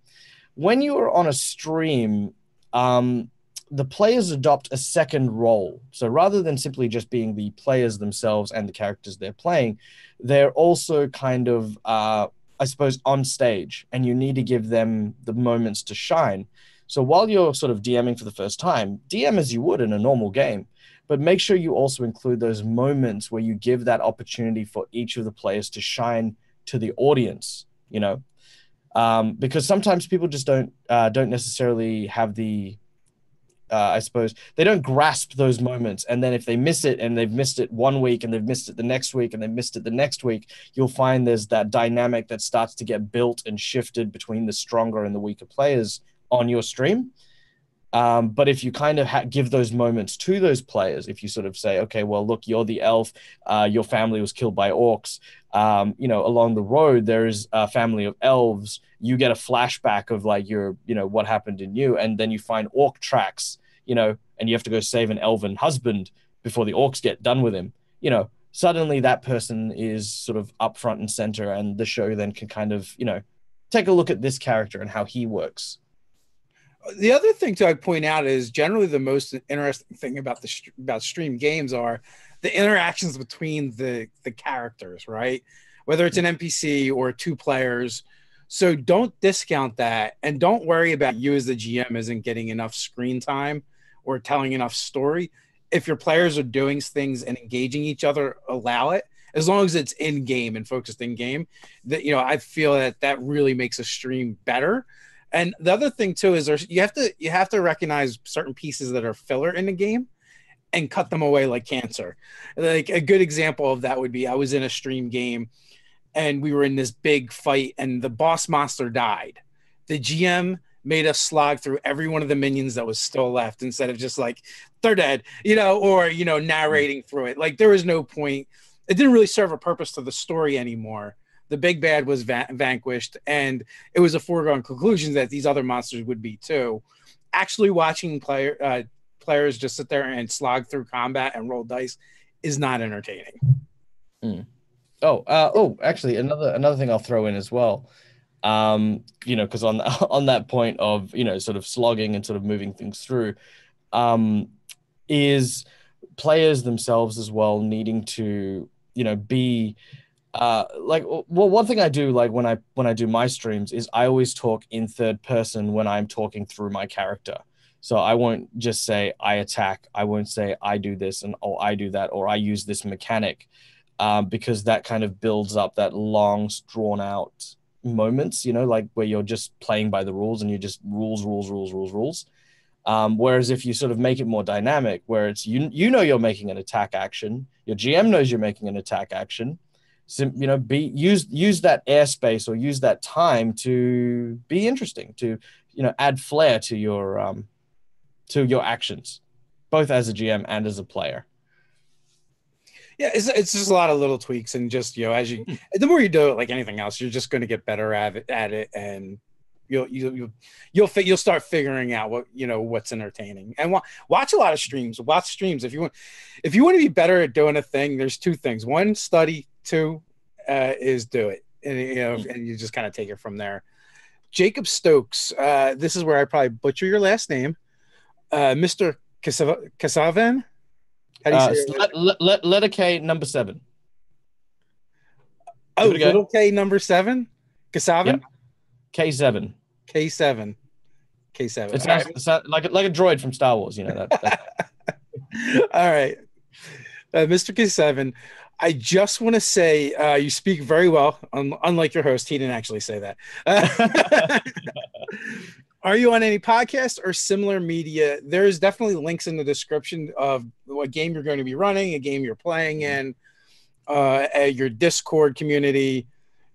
Speaker 2: When you are on a stream, the players adopt a second role. So rather than simply just being the players themselves and the characters they're playing, they're also kind of, I suppose, on stage, and you need to give them the moments to shine. So while you're sort of DMing for the first time, DM as you would in a normal game, but make sure you also include those moments where you give that opportunity for each of the players to shine to the audience, you know, because sometimes people just don't necessarily have the, I suppose, they don't grasp those moments. And then if they miss it, and they've missed it one week and they've missed it the next week and they've missed it the next week, you'll find there's that dynamic that starts to get built and shifted between the stronger and the weaker players on your stream. But if you kind of give those moments to those players, if you sort of say, okay, well, look, you're the elf, your family was killed by orcs, you know, along the road, there's a family of elves, you get a flashback of like your, you know, what happened in you. And then you find orc tracks, you know, and you have to go save an elven husband before the orcs get done with him. You know, suddenly that person is sort of up front and center, and the show then can kind of, you know, take a look at this character and how he works.
Speaker 1: The other thing to I point out is generally the most interesting thing about about stream games are the interactions between the characters, right? Whether it's an NPC or two players. So don't discount that, and don't worry about you as the GM isn't getting enough screen time or telling enough story. If your players are doing things and engaging each other, allow it, as long as it's in game and focused in game. That, I feel that that really makes a stream better. And the other thing too is you have to recognize certain pieces that are filler in the game and cut them away like cancer. Like a good example of that would be, I was in a stream game and we were in this big fight and the boss monster died. The GM made us slog through every one of the minions that was still left instead of just like, they're dead, or, narrating through it. Like there was no point. It didn't really serve a purpose to the story anymore. The big bad was vanquished, and it was a foregone conclusion that these other monsters would be too. Actually watching players just sit there and slog through combat and roll dice is not entertaining.
Speaker 2: Mm. Actually, another thing I'll throw in as well, because on that point of sort of slogging and sort of moving things through, is players themselves as well needing to be one thing I do, like when I do my streams, is I always talk in third person when I'm talking through my character. So I won't just say I attack. I won't say I do this and I do that, or I use this mechanic. Because that kind of builds up that long, drawn out moments, like where you're just playing by the rules and you just rules. Whereas if you sort of make it more dynamic, where it's you're making an attack action, your GM knows you're making an attack action, so use that airspace or use that time to be interesting, to add flair to your actions, both as a GM and as a player.
Speaker 1: Yeah, it's just a lot of little tweaks, and just the more you do it, like anything else, you're just going to get better at it, and you'll start figuring out what's entertaining. And watch a lot of streams. Watch streams if you want to be better at doing a thing. There's two things: one, study; two, is do it, and you just kind of take it from there. Jacob Stokes, this is where I probably butcher your last name, Mr. Kasavan.
Speaker 2: How do you say it? Letter K, number 7.
Speaker 1: Oh, little K, number 7? Kasavan?
Speaker 2: Yep. K7.
Speaker 1: K7.
Speaker 2: It sounds like a droid from Star Wars, that.
Speaker 1: All right. Mr. K7, I just want to say you speak very well, unlike your host. He didn't actually say that. Are you on any podcast or similar media? There's definitely links in the description of what game you're going to be running, a game you're playing in, your Discord community.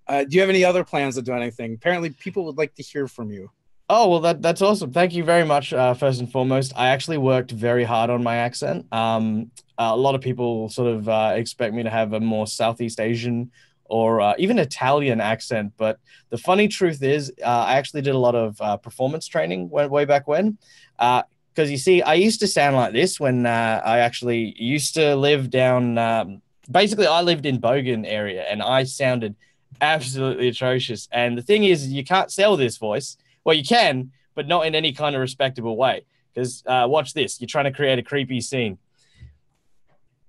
Speaker 1: Do you have any other plans to do anything? Apparently, people would like to hear from you.
Speaker 2: Oh, well, that's awesome. Thank you very much, first and foremost. I actually worked very hard on my accent. A lot of people sort of expect me to have a more Southeast Asian or even Italian accent. But the funny truth is I actually did a lot of performance training way back when. Because you see, I used to sound like this when I actually used to live down, basically I lived in Bogan area and I sounded absolutely atrocious. And the thing is, you can't sell this voice. Well, you can, but not in any kind of respectable way. Because watch this. You're trying to create a creepy scene.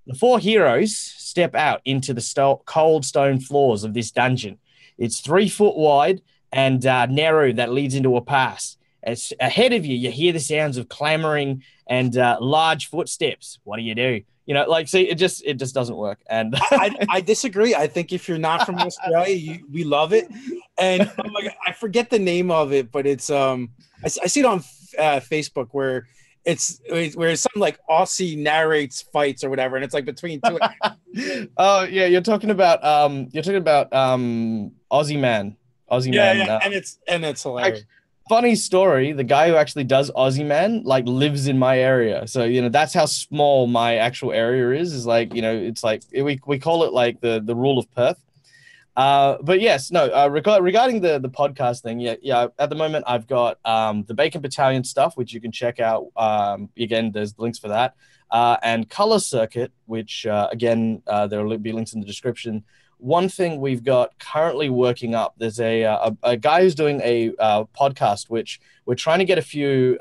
Speaker 2: The 4 heroes step out into the cold stone floors of this dungeon. It's 3 foot wide and narrow that leads into a pass. As ahead of you, you hear the sounds of clamoring and large footsteps. What do? See, it just doesn't work. And
Speaker 1: I disagree. I think if you're not from Australia, we love it. And I forget the name of it, but it's I see it on Facebook where it's something like Aussie narrates fights or whatever, and it's like between two.
Speaker 2: Oh yeah, you're talking about Aussie Man.
Speaker 1: Yeah, and it's hilarious.
Speaker 2: Funny story, the guy who actually does Aussie Man lives in my area. So, that's how small my actual area is like, it's like we call it like the rule of Perth. But yes, no, regarding the podcast thing, yeah, at the moment I've got the Bacon Battalion stuff, which you can check out. Again, there's links for that. And Color Circuit, which again, there will be links in the description, one thing we've got currently working up, there's a guy who's doing a podcast, which we're trying to get a few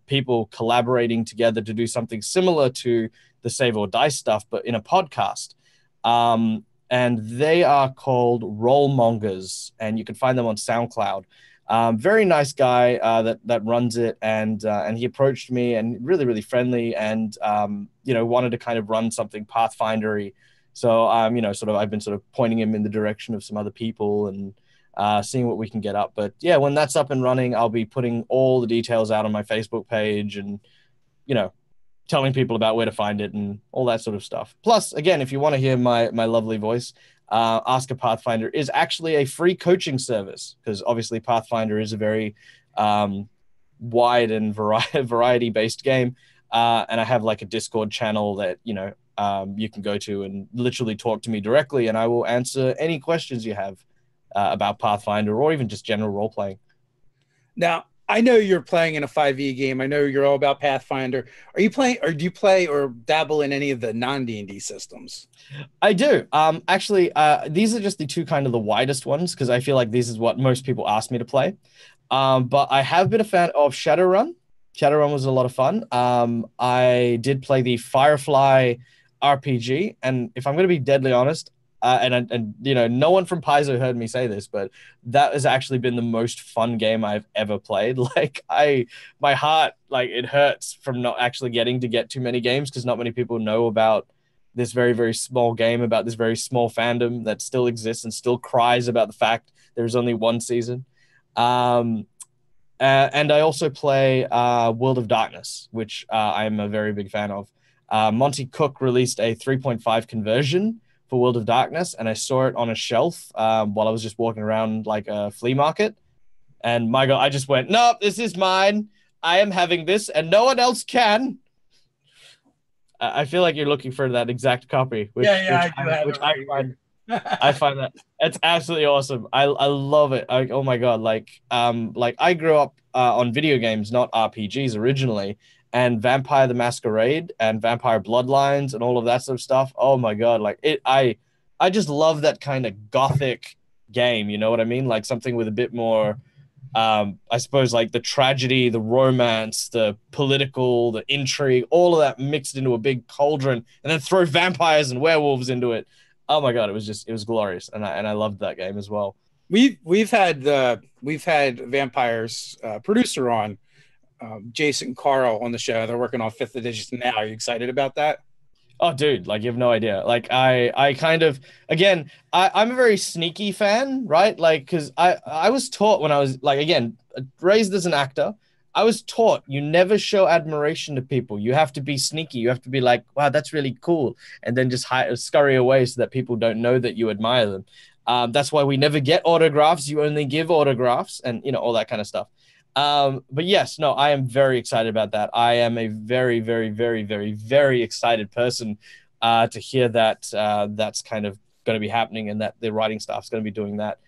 Speaker 2: people collaborating together to do something similar to the Save or Die stuff, but in a podcast. And they are called Rollmongers, and you can find them on SoundCloud. Very nice guy that runs it, and he approached me, and really, really friendly, and wanted to kind of run something Pathfindery. So I've been sort of pointing him in the direction of some other people and seeing what we can get up. But yeah, when that's up and running, I'll be putting all the details out on my Facebook page, and telling people about where to find it and all that sort of stuff. Plus, again, if you want to hear my lovely voice, Ask a Pathfinder is actually a free coaching service, because obviously Pathfinder is a very wide and variety-based game. And I have like a Discord channel that, you can go to and literally talk to me directly, and I will answer any questions you have about Pathfinder or even just general role-playing.
Speaker 1: Now, I know you're playing in a 5e game. I know you're all about Pathfinder. Are you playing, or do you play or dabble in any of the non-D&D systems?
Speaker 2: I do. Actually, these are just the two kind of the widest ones, because I feel like this is what most people ask me to play. But I have been a fan of Shadowrun. Shadowrun was a lot of fun. I did play the Firefly RPG, and if I'm going to be deadly honest, no one from Paizo heard me say this, but that has actually been the most fun game I've ever played. Like my heart, like it hurts from not actually getting to get too many games, because not many people know about this very, very small game, about this very small fandom that still exists and still cries about the fact there's only one season. And I also play World of Darkness, which I'm a very big fan of. Monty Cook released a 3.5 conversion for World of Darkness, and I saw it on a shelf while I was just walking around like a flea market. And my God, I just went, nope, this is mine. I am having this, and no one else can. I feel like you're looking for that exact copy. I find that it's absolutely awesome. I love it. Oh my God. Like I grew up on video games, not RPGs originally, and Vampire the Masquerade and Vampire Bloodlines and all of that sort of stuff. Oh my God. I just love that kind of gothic game. You know what I mean? Like something with a bit more, I suppose, like the tragedy, the romance, the political, the intrigue, all of that mixed into a big cauldron, and then throw vampires and werewolves into it. Oh my God, it was glorious, and I loved that game as well.
Speaker 1: We've had Vampires producer on, Jason Carl, on the show. They're working on 5th edition now. Are you excited about that?
Speaker 2: Oh, dude, like you have no idea. Like I kind of, again, I'm a very sneaky fan, right? Like, because I was taught when I was like, again, raised as an actor, I was taught you never show admiration to people. You have to be sneaky. You have to be like, wow, that's really cool. And then just scurry away so that people don't know that you admire them. That's why we never get autographs. You only give autographs and, all that kind of stuff. But yes, no, I am very excited about that. I am a very, very, very, very, very excited person to hear that that's kind of going to be happening, and that the writing staff's going to be doing that.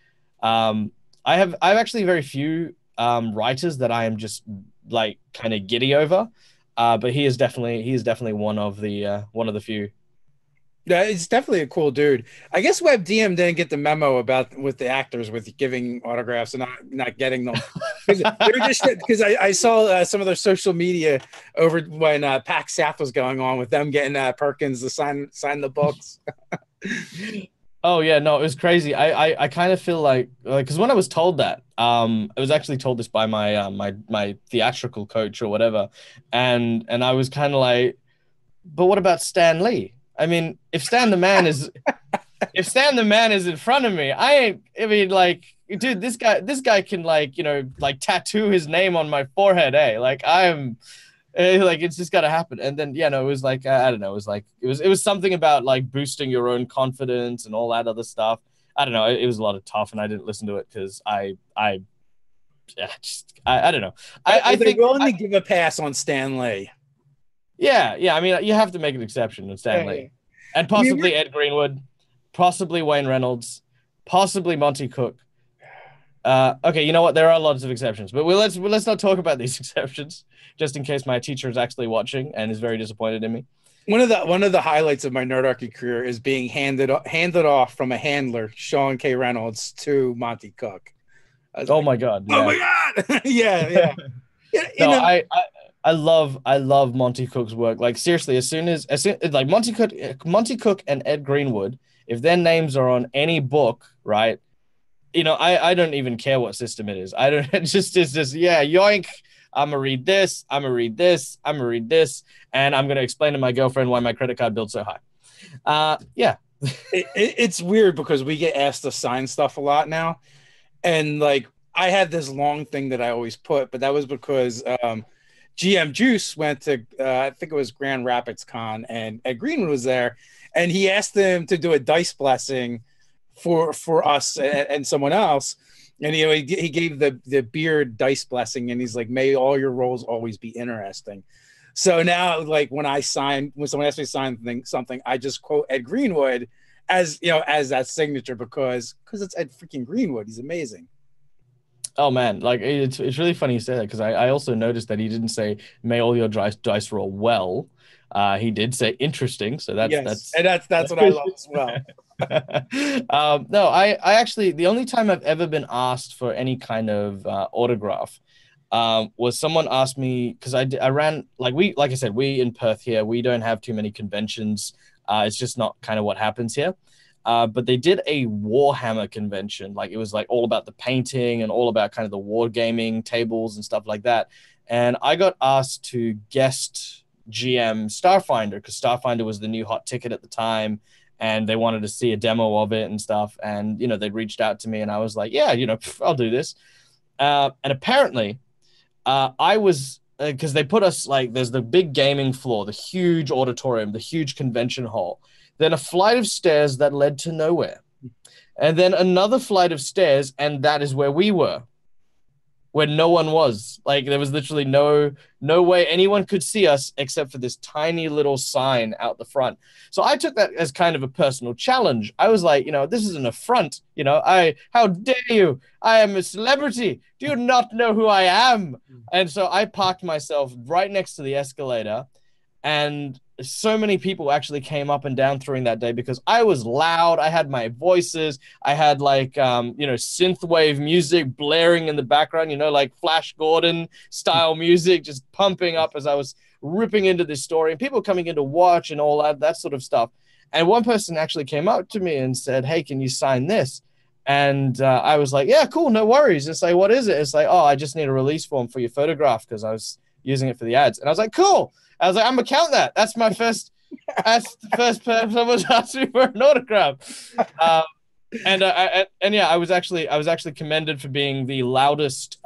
Speaker 2: I have actually very few writers that I am just like kind of giddy over, but he is definitely one of the few.
Speaker 1: Yeah, it's definitely a cool dude. I guess WebDM didn't get the memo about with the actors with giving autographs and not getting them, because I saw some of their social media over when PAX South was going on, with them getting Perkins to sign the books.
Speaker 2: Oh yeah, no, it was crazy. I kind of feel like because when I was told that, I was actually told this by my my theatrical coach or whatever, and I was kind of like, but what about Stan Lee? I mean, if Stan the Man is in front of me, like, dude, this guy can like tattoo his name on my forehead, like it's just gotta happen. And then it was like I don't know, it was something about like boosting your own confidence and all that other stuff. I don't know, it was a lot of tough, and I didn't listen to it because I don't know. I think
Speaker 1: willing to give a pass on Stan Lee.
Speaker 2: Yeah. I mean, you have to make an exception with Stan Lee. And possibly Ed Greenwood, possibly Wayne Reynolds, possibly Monty Cook. Okay, you know what? There are lots of exceptions, but let's not talk about these exceptions, just in case my teacher is actually watching and is very disappointed in me.
Speaker 1: One of the highlights of my Nerdarchy career is being handed off from a handler, Sean K. Reynolds, to Monty Cook. I was
Speaker 2: Oh
Speaker 1: like,
Speaker 2: my God,
Speaker 1: oh
Speaker 2: yeah.
Speaker 1: my God. Yeah, yeah. You
Speaker 2: No,
Speaker 1: know,
Speaker 2: I love Monty Cook's work. Like seriously, as soon like Monty Cook and Ed Greenwood, if their names are on any book, right? I don't even care what system it is. I don't. It's just yeah, yoink. I'm gonna read this. I'm gonna read this. I'm gonna read this, and I'm gonna explain to my girlfriend why my credit card bill's so high. Yeah.
Speaker 1: it's weird because we get asked to sign stuff a lot now, and like I had this long thing that I always put, but that was because GM Juice went to I think it was Grand Rapids Con, and Ed Greenwood was there, and he asked them to do a dice blessing for us and someone else. And he gave the beard dice blessing, and he's like, "May all your rolls always be interesting." So now, like when someone asks me to sign something, I just quote Ed Greenwood as that signature because it's Ed freaking Greenwood. He's amazing.
Speaker 2: Oh man, like it's really funny you say that because I also noticed that he didn't say may all your dice roll well. He did say interesting, so that's
Speaker 1: Yes,
Speaker 2: that's
Speaker 1: and that's what I love as well.
Speaker 2: No, I actually the only time I've ever been asked for any kind of autograph was someone asked me because I ran like I said, we in Perth here, we don't have too many conventions. It's just not kind of what happens here. But they did a Warhammer convention. Like it was like all about the painting and all about kind of the war gaming tables and stuff like that. And I got asked to guest GM Starfinder because Starfinder was the new hot ticket at the time, and they wanted to see a demo of it and stuff. And they reached out to me, and I was like, yeah, I'll do this. And apparently, I was because they put us like there's the big gaming floor, the huge auditorium, the huge convention hall, then a flight of stairs that led to nowhere, and then another flight of stairs, and that is where we were, where no one was. Like there was literally no way anyone could see us except for this tiny little sign out the front. So I took that as kind of a personal challenge. I was like, this is an affront. How dare you? I am a celebrity. Do you not know who I am? And so I parked myself right next to the escalator, and so many people actually came up and down during that day because I was loud. I had my voices. I had like, synthwave music blaring in the background, like Flash Gordon style music, just pumping up as I was ripping into this story, and people coming in to watch and all that sort of stuff. And one person actually came up to me and said, "Hey, can you sign this?" And I was like, "Yeah, cool. No worries." It's like, "What is it?" It's like, "Oh, I just need a release form for your photograph because I was using it for the ads." And I was like, "Cool." I was like, "I'm gonna count that. That's my first. That's the first person someone's asked me for an autograph." And yeah, I was actually commended for being the loudest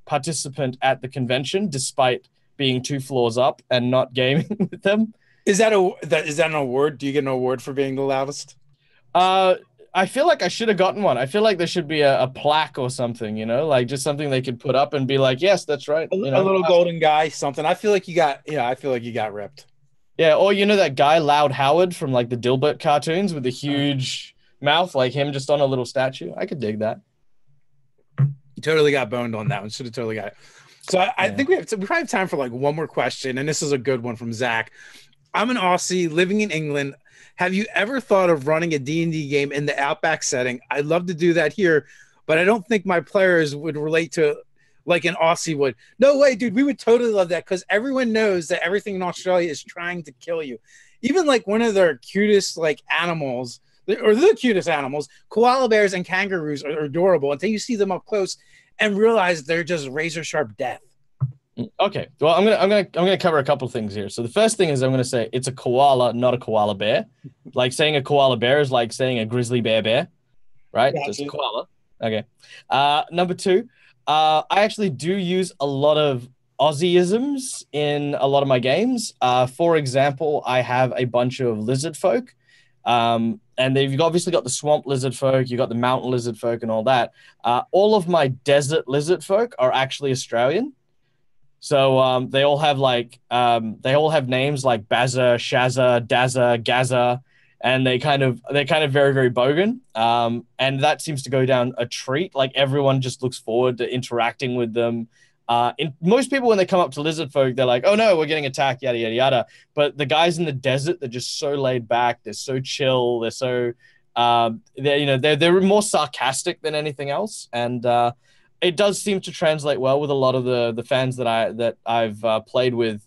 Speaker 2: participant at the convention, despite being 2 floors up and not gaming with them.
Speaker 1: Is that an award? Do you get an award for being the loudest?
Speaker 2: I feel like I should have gotten one. I feel like there should be a plaque or something, like just something they could put up and be like, "Yes, that's right."
Speaker 1: A little golden guy, something. I feel like you got ripped.
Speaker 2: Yeah, or that guy Loud Howard from like the Dilbert cartoons with the huge mouth, like him just on a little statue. I could dig that.
Speaker 1: You totally got boned on that one. Should have totally got it. So I think we probably have time for like one more question, and this is a good one from Zach. I'm an Aussie living in England. Have you ever thought of running a D&D game in the Outback setting? I'd love to do that here, but I don't think my players would relate to like an Aussie would. No way, dude. We would totally love that because everyone knows that everything in Australia is trying to kill you. Even like one of their cutest like animals, or the cutest animals, koala bears and kangaroos are adorable until you see them up close and realize they're just razor sharp death.
Speaker 2: Okay, well, I'm gonna cover a couple things here. So the first thing is I'm gonna say it's a koala, not a koala bear. Like saying a koala bear is like saying a grizzly bear, right?
Speaker 1: Gotcha.
Speaker 2: Just a koala. Okay. Number two, I actually do use a lot of Aussieisms in a lot of my games. For example, I have a bunch of lizard folk. And you've obviously got the swamp lizard folk, you've got the mountain lizard folk and all that. All of my desert lizard folk are actually Australian. So they all have names like Bazza, Shazza, Dazza, Gazza, and they're kind of very, very bogan. And that seems to go down a treat. Like everyone just looks forward to interacting with them. Most people, when they come up to lizard folk, they're like, oh no, we're getting attacked, yada, yada, yada. But the guys in the desert, they're just so laid back. They're so chill. They're so, they're more sarcastic than anything else. And it does seem to translate well with a lot of the fans that I've played with,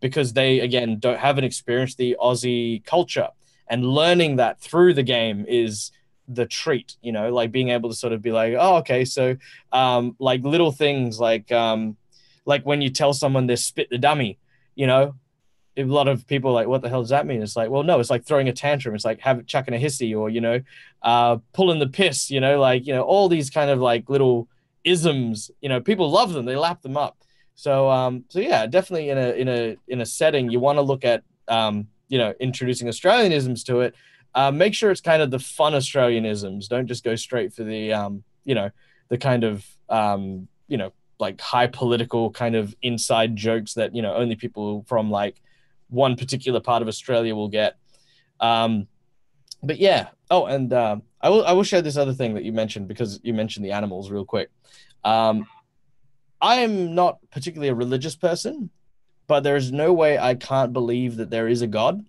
Speaker 2: because they, again, haven't experienced the Aussie culture, and learning that through the game is the treat, like being able to sort of be like, oh, okay, so like little things like when you tell someone they spit the dummy, a lot of people are like, what the hell does that mean? It's like, well, no, it's like throwing a tantrum. It's like chucking a hissy, or pulling the piss, all these kind of like little isms. People love them. They lap them up. So yeah, definitely in a setting you want to look at introducing Australianisms to it. Make sure it's kind of the fun Australianisms. Don't just go straight for the the kind of like high political kind of inside jokes that only people from like one particular part of Australia will get. But yeah. Oh, and I will share this other thing that you mentioned, because you mentioned the animals real quick. I am not particularly a religious person, but there is no way I can't believe that there is a God,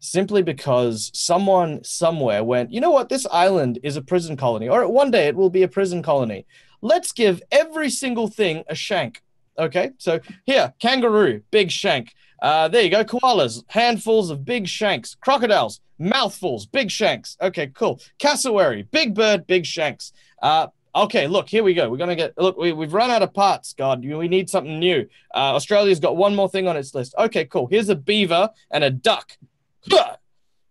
Speaker 2: simply because someone somewhere went, you know what, this island is a prison colony, or one day it will be a prison colony. Let's give every single thing a shank. Okay, so here, kangaroo, big shank. There you go, koalas, handfuls of big shanks. Crocodiles, mouthfuls, big shanks. Okay, cool. Cassowary, big bird, big shanks. Okay, look, here we go. We're going to we've run out of parts, God. We need something new. Australia's got one more thing on its list. Okay, cool. Here's a beaver and a duck.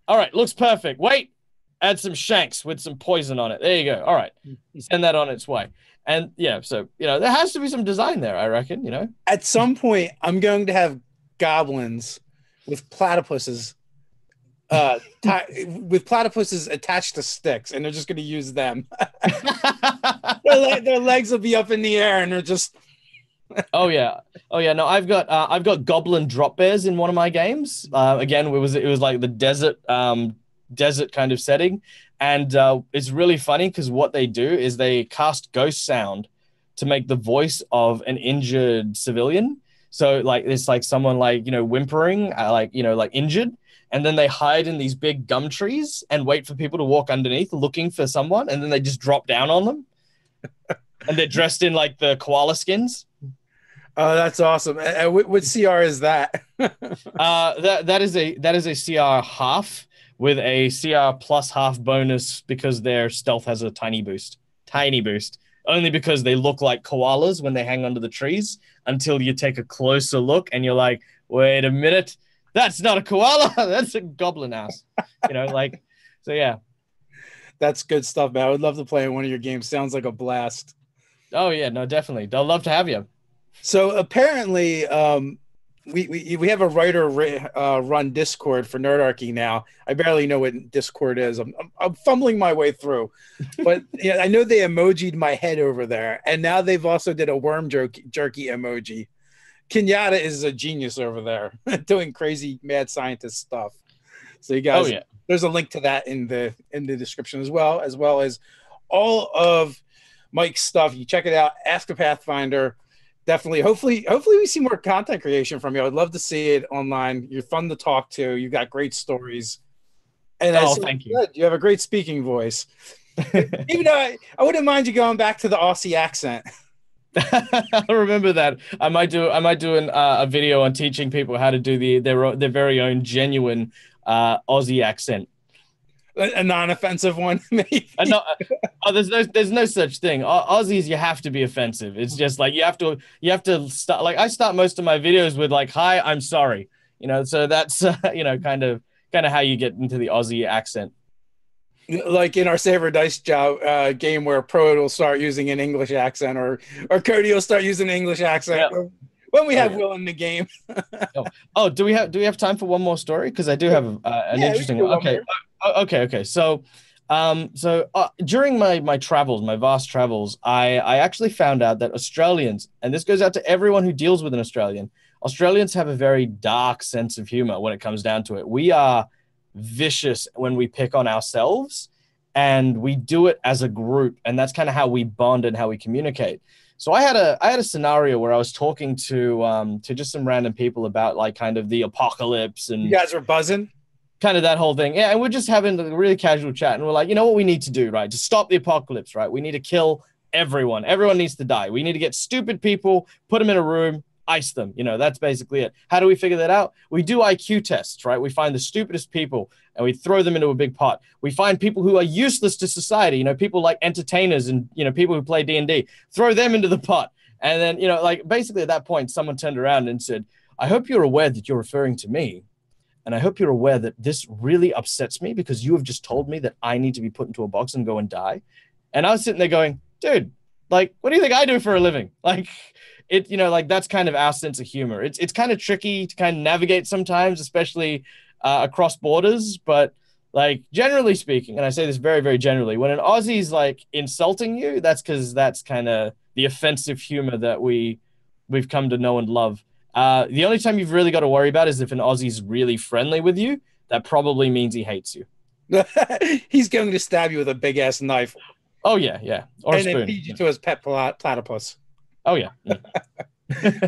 Speaker 2: All right, looks perfect. Wait, add some shanks with some poison on it. There you go. All right, send that on its way. And yeah, so there has to be some design there, I reckon.
Speaker 1: At some point, I'm going to have goblins with platypuses, attached to sticks, and they're just going to use them. Their legs will be up in the air, and they're just.
Speaker 2: Oh yeah. No, I've got goblin drop bears in one of my games. Again, it was like the desert kind of setting, and it's really funny because what they do is they cast ghost sound to make the voice of an injured civilian. So like it's like someone like whimpering, like injured, and then they hide in these big gum trees and wait for people to walk underneath looking for someone, and then they just drop down on them, and they're dressed in like the koala skins.
Speaker 1: Oh, that's awesome. What CR is that?
Speaker 2: That is a CR half with a CR plus half bonus because their stealth has a tiny boost. Only because they look like koalas when they hang onto the trees, until you take a closer look and you're like, wait a minute, that's not a koala, that's a goblin ass. So yeah. That's
Speaker 1: good stuff, man. I would love to play in one of your games. Sounds like a blast.
Speaker 2: Oh yeah, no, definitely. They'll love to have you.
Speaker 1: So apparently, we have a writer run Discord for Nerdarchy now. I barely know what Discord is. I'm fumbling my way through, but yeah, I know they emojied my head over there, and now they've also did a worm jerky emoji. Kenyatta is a genius over there, doing crazy mad scientist stuff. So you guys, there's a link to that in the description as well as all of Mike's stuff. You check it out. Ask a Pathfinder. Definitely. Hopefully we see more content creation from you. I'd love to see it online. You're fun to talk to. You got great stories. And
Speaker 2: thank you.
Speaker 1: You have a great speaking voice. Even though I wouldn't mind you going back to the Aussie accent.
Speaker 2: I'll remember that. I might do a video on teaching people how to do their very own genuine Aussie accent.
Speaker 1: A non-offensive one, maybe.
Speaker 2: There's no such thing. Aussies, you have to be offensive. It's just like you have to start. Like I start most of my videos with like, "Hi, I'm sorry." So that's kind of how you get into the Aussie accent.
Speaker 1: Like in our Saber Dice Job game, where Pro will start using an English accent, or Cody will start using an English accent. Yeah. When we have Will in the game.
Speaker 2: Do we have time for one more story? Because I do have an interesting one. Okay. So during my travels, my vast travels, I actually found out that Australians, and this goes out to everyone who deals with an Australian, Australians have a very dark sense of humor when it comes down to it. We are vicious when we pick on ourselves, and we do it as a group, and that's kind of how we bond and how we communicate. So I had a scenario where I was talking to just some random people about like kind of the apocalypse
Speaker 1: You
Speaker 2: and
Speaker 1: guys were buzzing.
Speaker 2: kind of that whole thing. Yeah, and we're just having a really casual chat, and we're like, you know what we need to do, right? To stop the apocalypse, right? We need to kill everyone. Everyone needs to die. We need to get stupid people, put them in a room, ice them. You know, that's basically it. How do we figure that out? We do IQ tests, right? We find the stupidest people and we throw them into a big pot. We find people who are useless to society, you know, people like entertainers and, you know, people who play D&D, throw them into the pot. And then, you know, like basically at that point, someone turned around and said, I hope you're aware that you're referring to me. And I hope you're aware that this really upsets me because you have just told me that I need to be put into a box and go and die. And I was sitting there going, dude, like, what do you think I do for a living? Like, it, you know, like that's kind of our sense of humor. It's kind of tricky to kind of navigate sometimes, especially across borders. But like, generally speaking, and I say this very, very generally, when an Aussie's like insulting you, that's because that's kind of the offensive humor that we've come to know and love. The only time you've really got to worry about is if an Aussie's really friendly with you. That probably means he hates you.
Speaker 1: He's going to stab you with a big ass knife.
Speaker 2: Oh yeah, yeah, or
Speaker 1: and
Speaker 2: a spoon.
Speaker 1: Then feed you to his pet platypus.
Speaker 2: Oh yeah.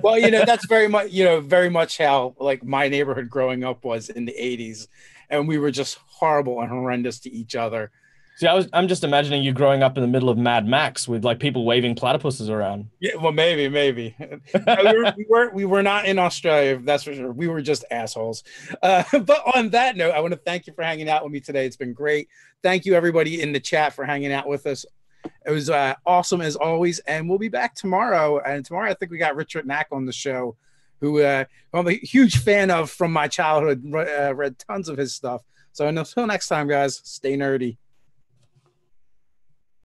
Speaker 1: Well, you know, that's very much how like my neighborhood growing up was in the 80s, and we were just horrible and horrendous to each other.
Speaker 2: See, I'm just imagining you growing up in the middle of Mad Max with like people waving platypuses around.
Speaker 1: Yeah, well, maybe. We were not in Australia, that's for sure. We were just assholes. But on that note, I want to thank you for hanging out with me today. It's been great. Thank you, everybody in the chat, for hanging out with us. It was awesome as always, and we'll be back tomorrow. And tomorrow, I think we got Richard Knack on the show, who I'm a huge fan of from my childhood. Read tons of his stuff. So until next time, guys, stay nerdy.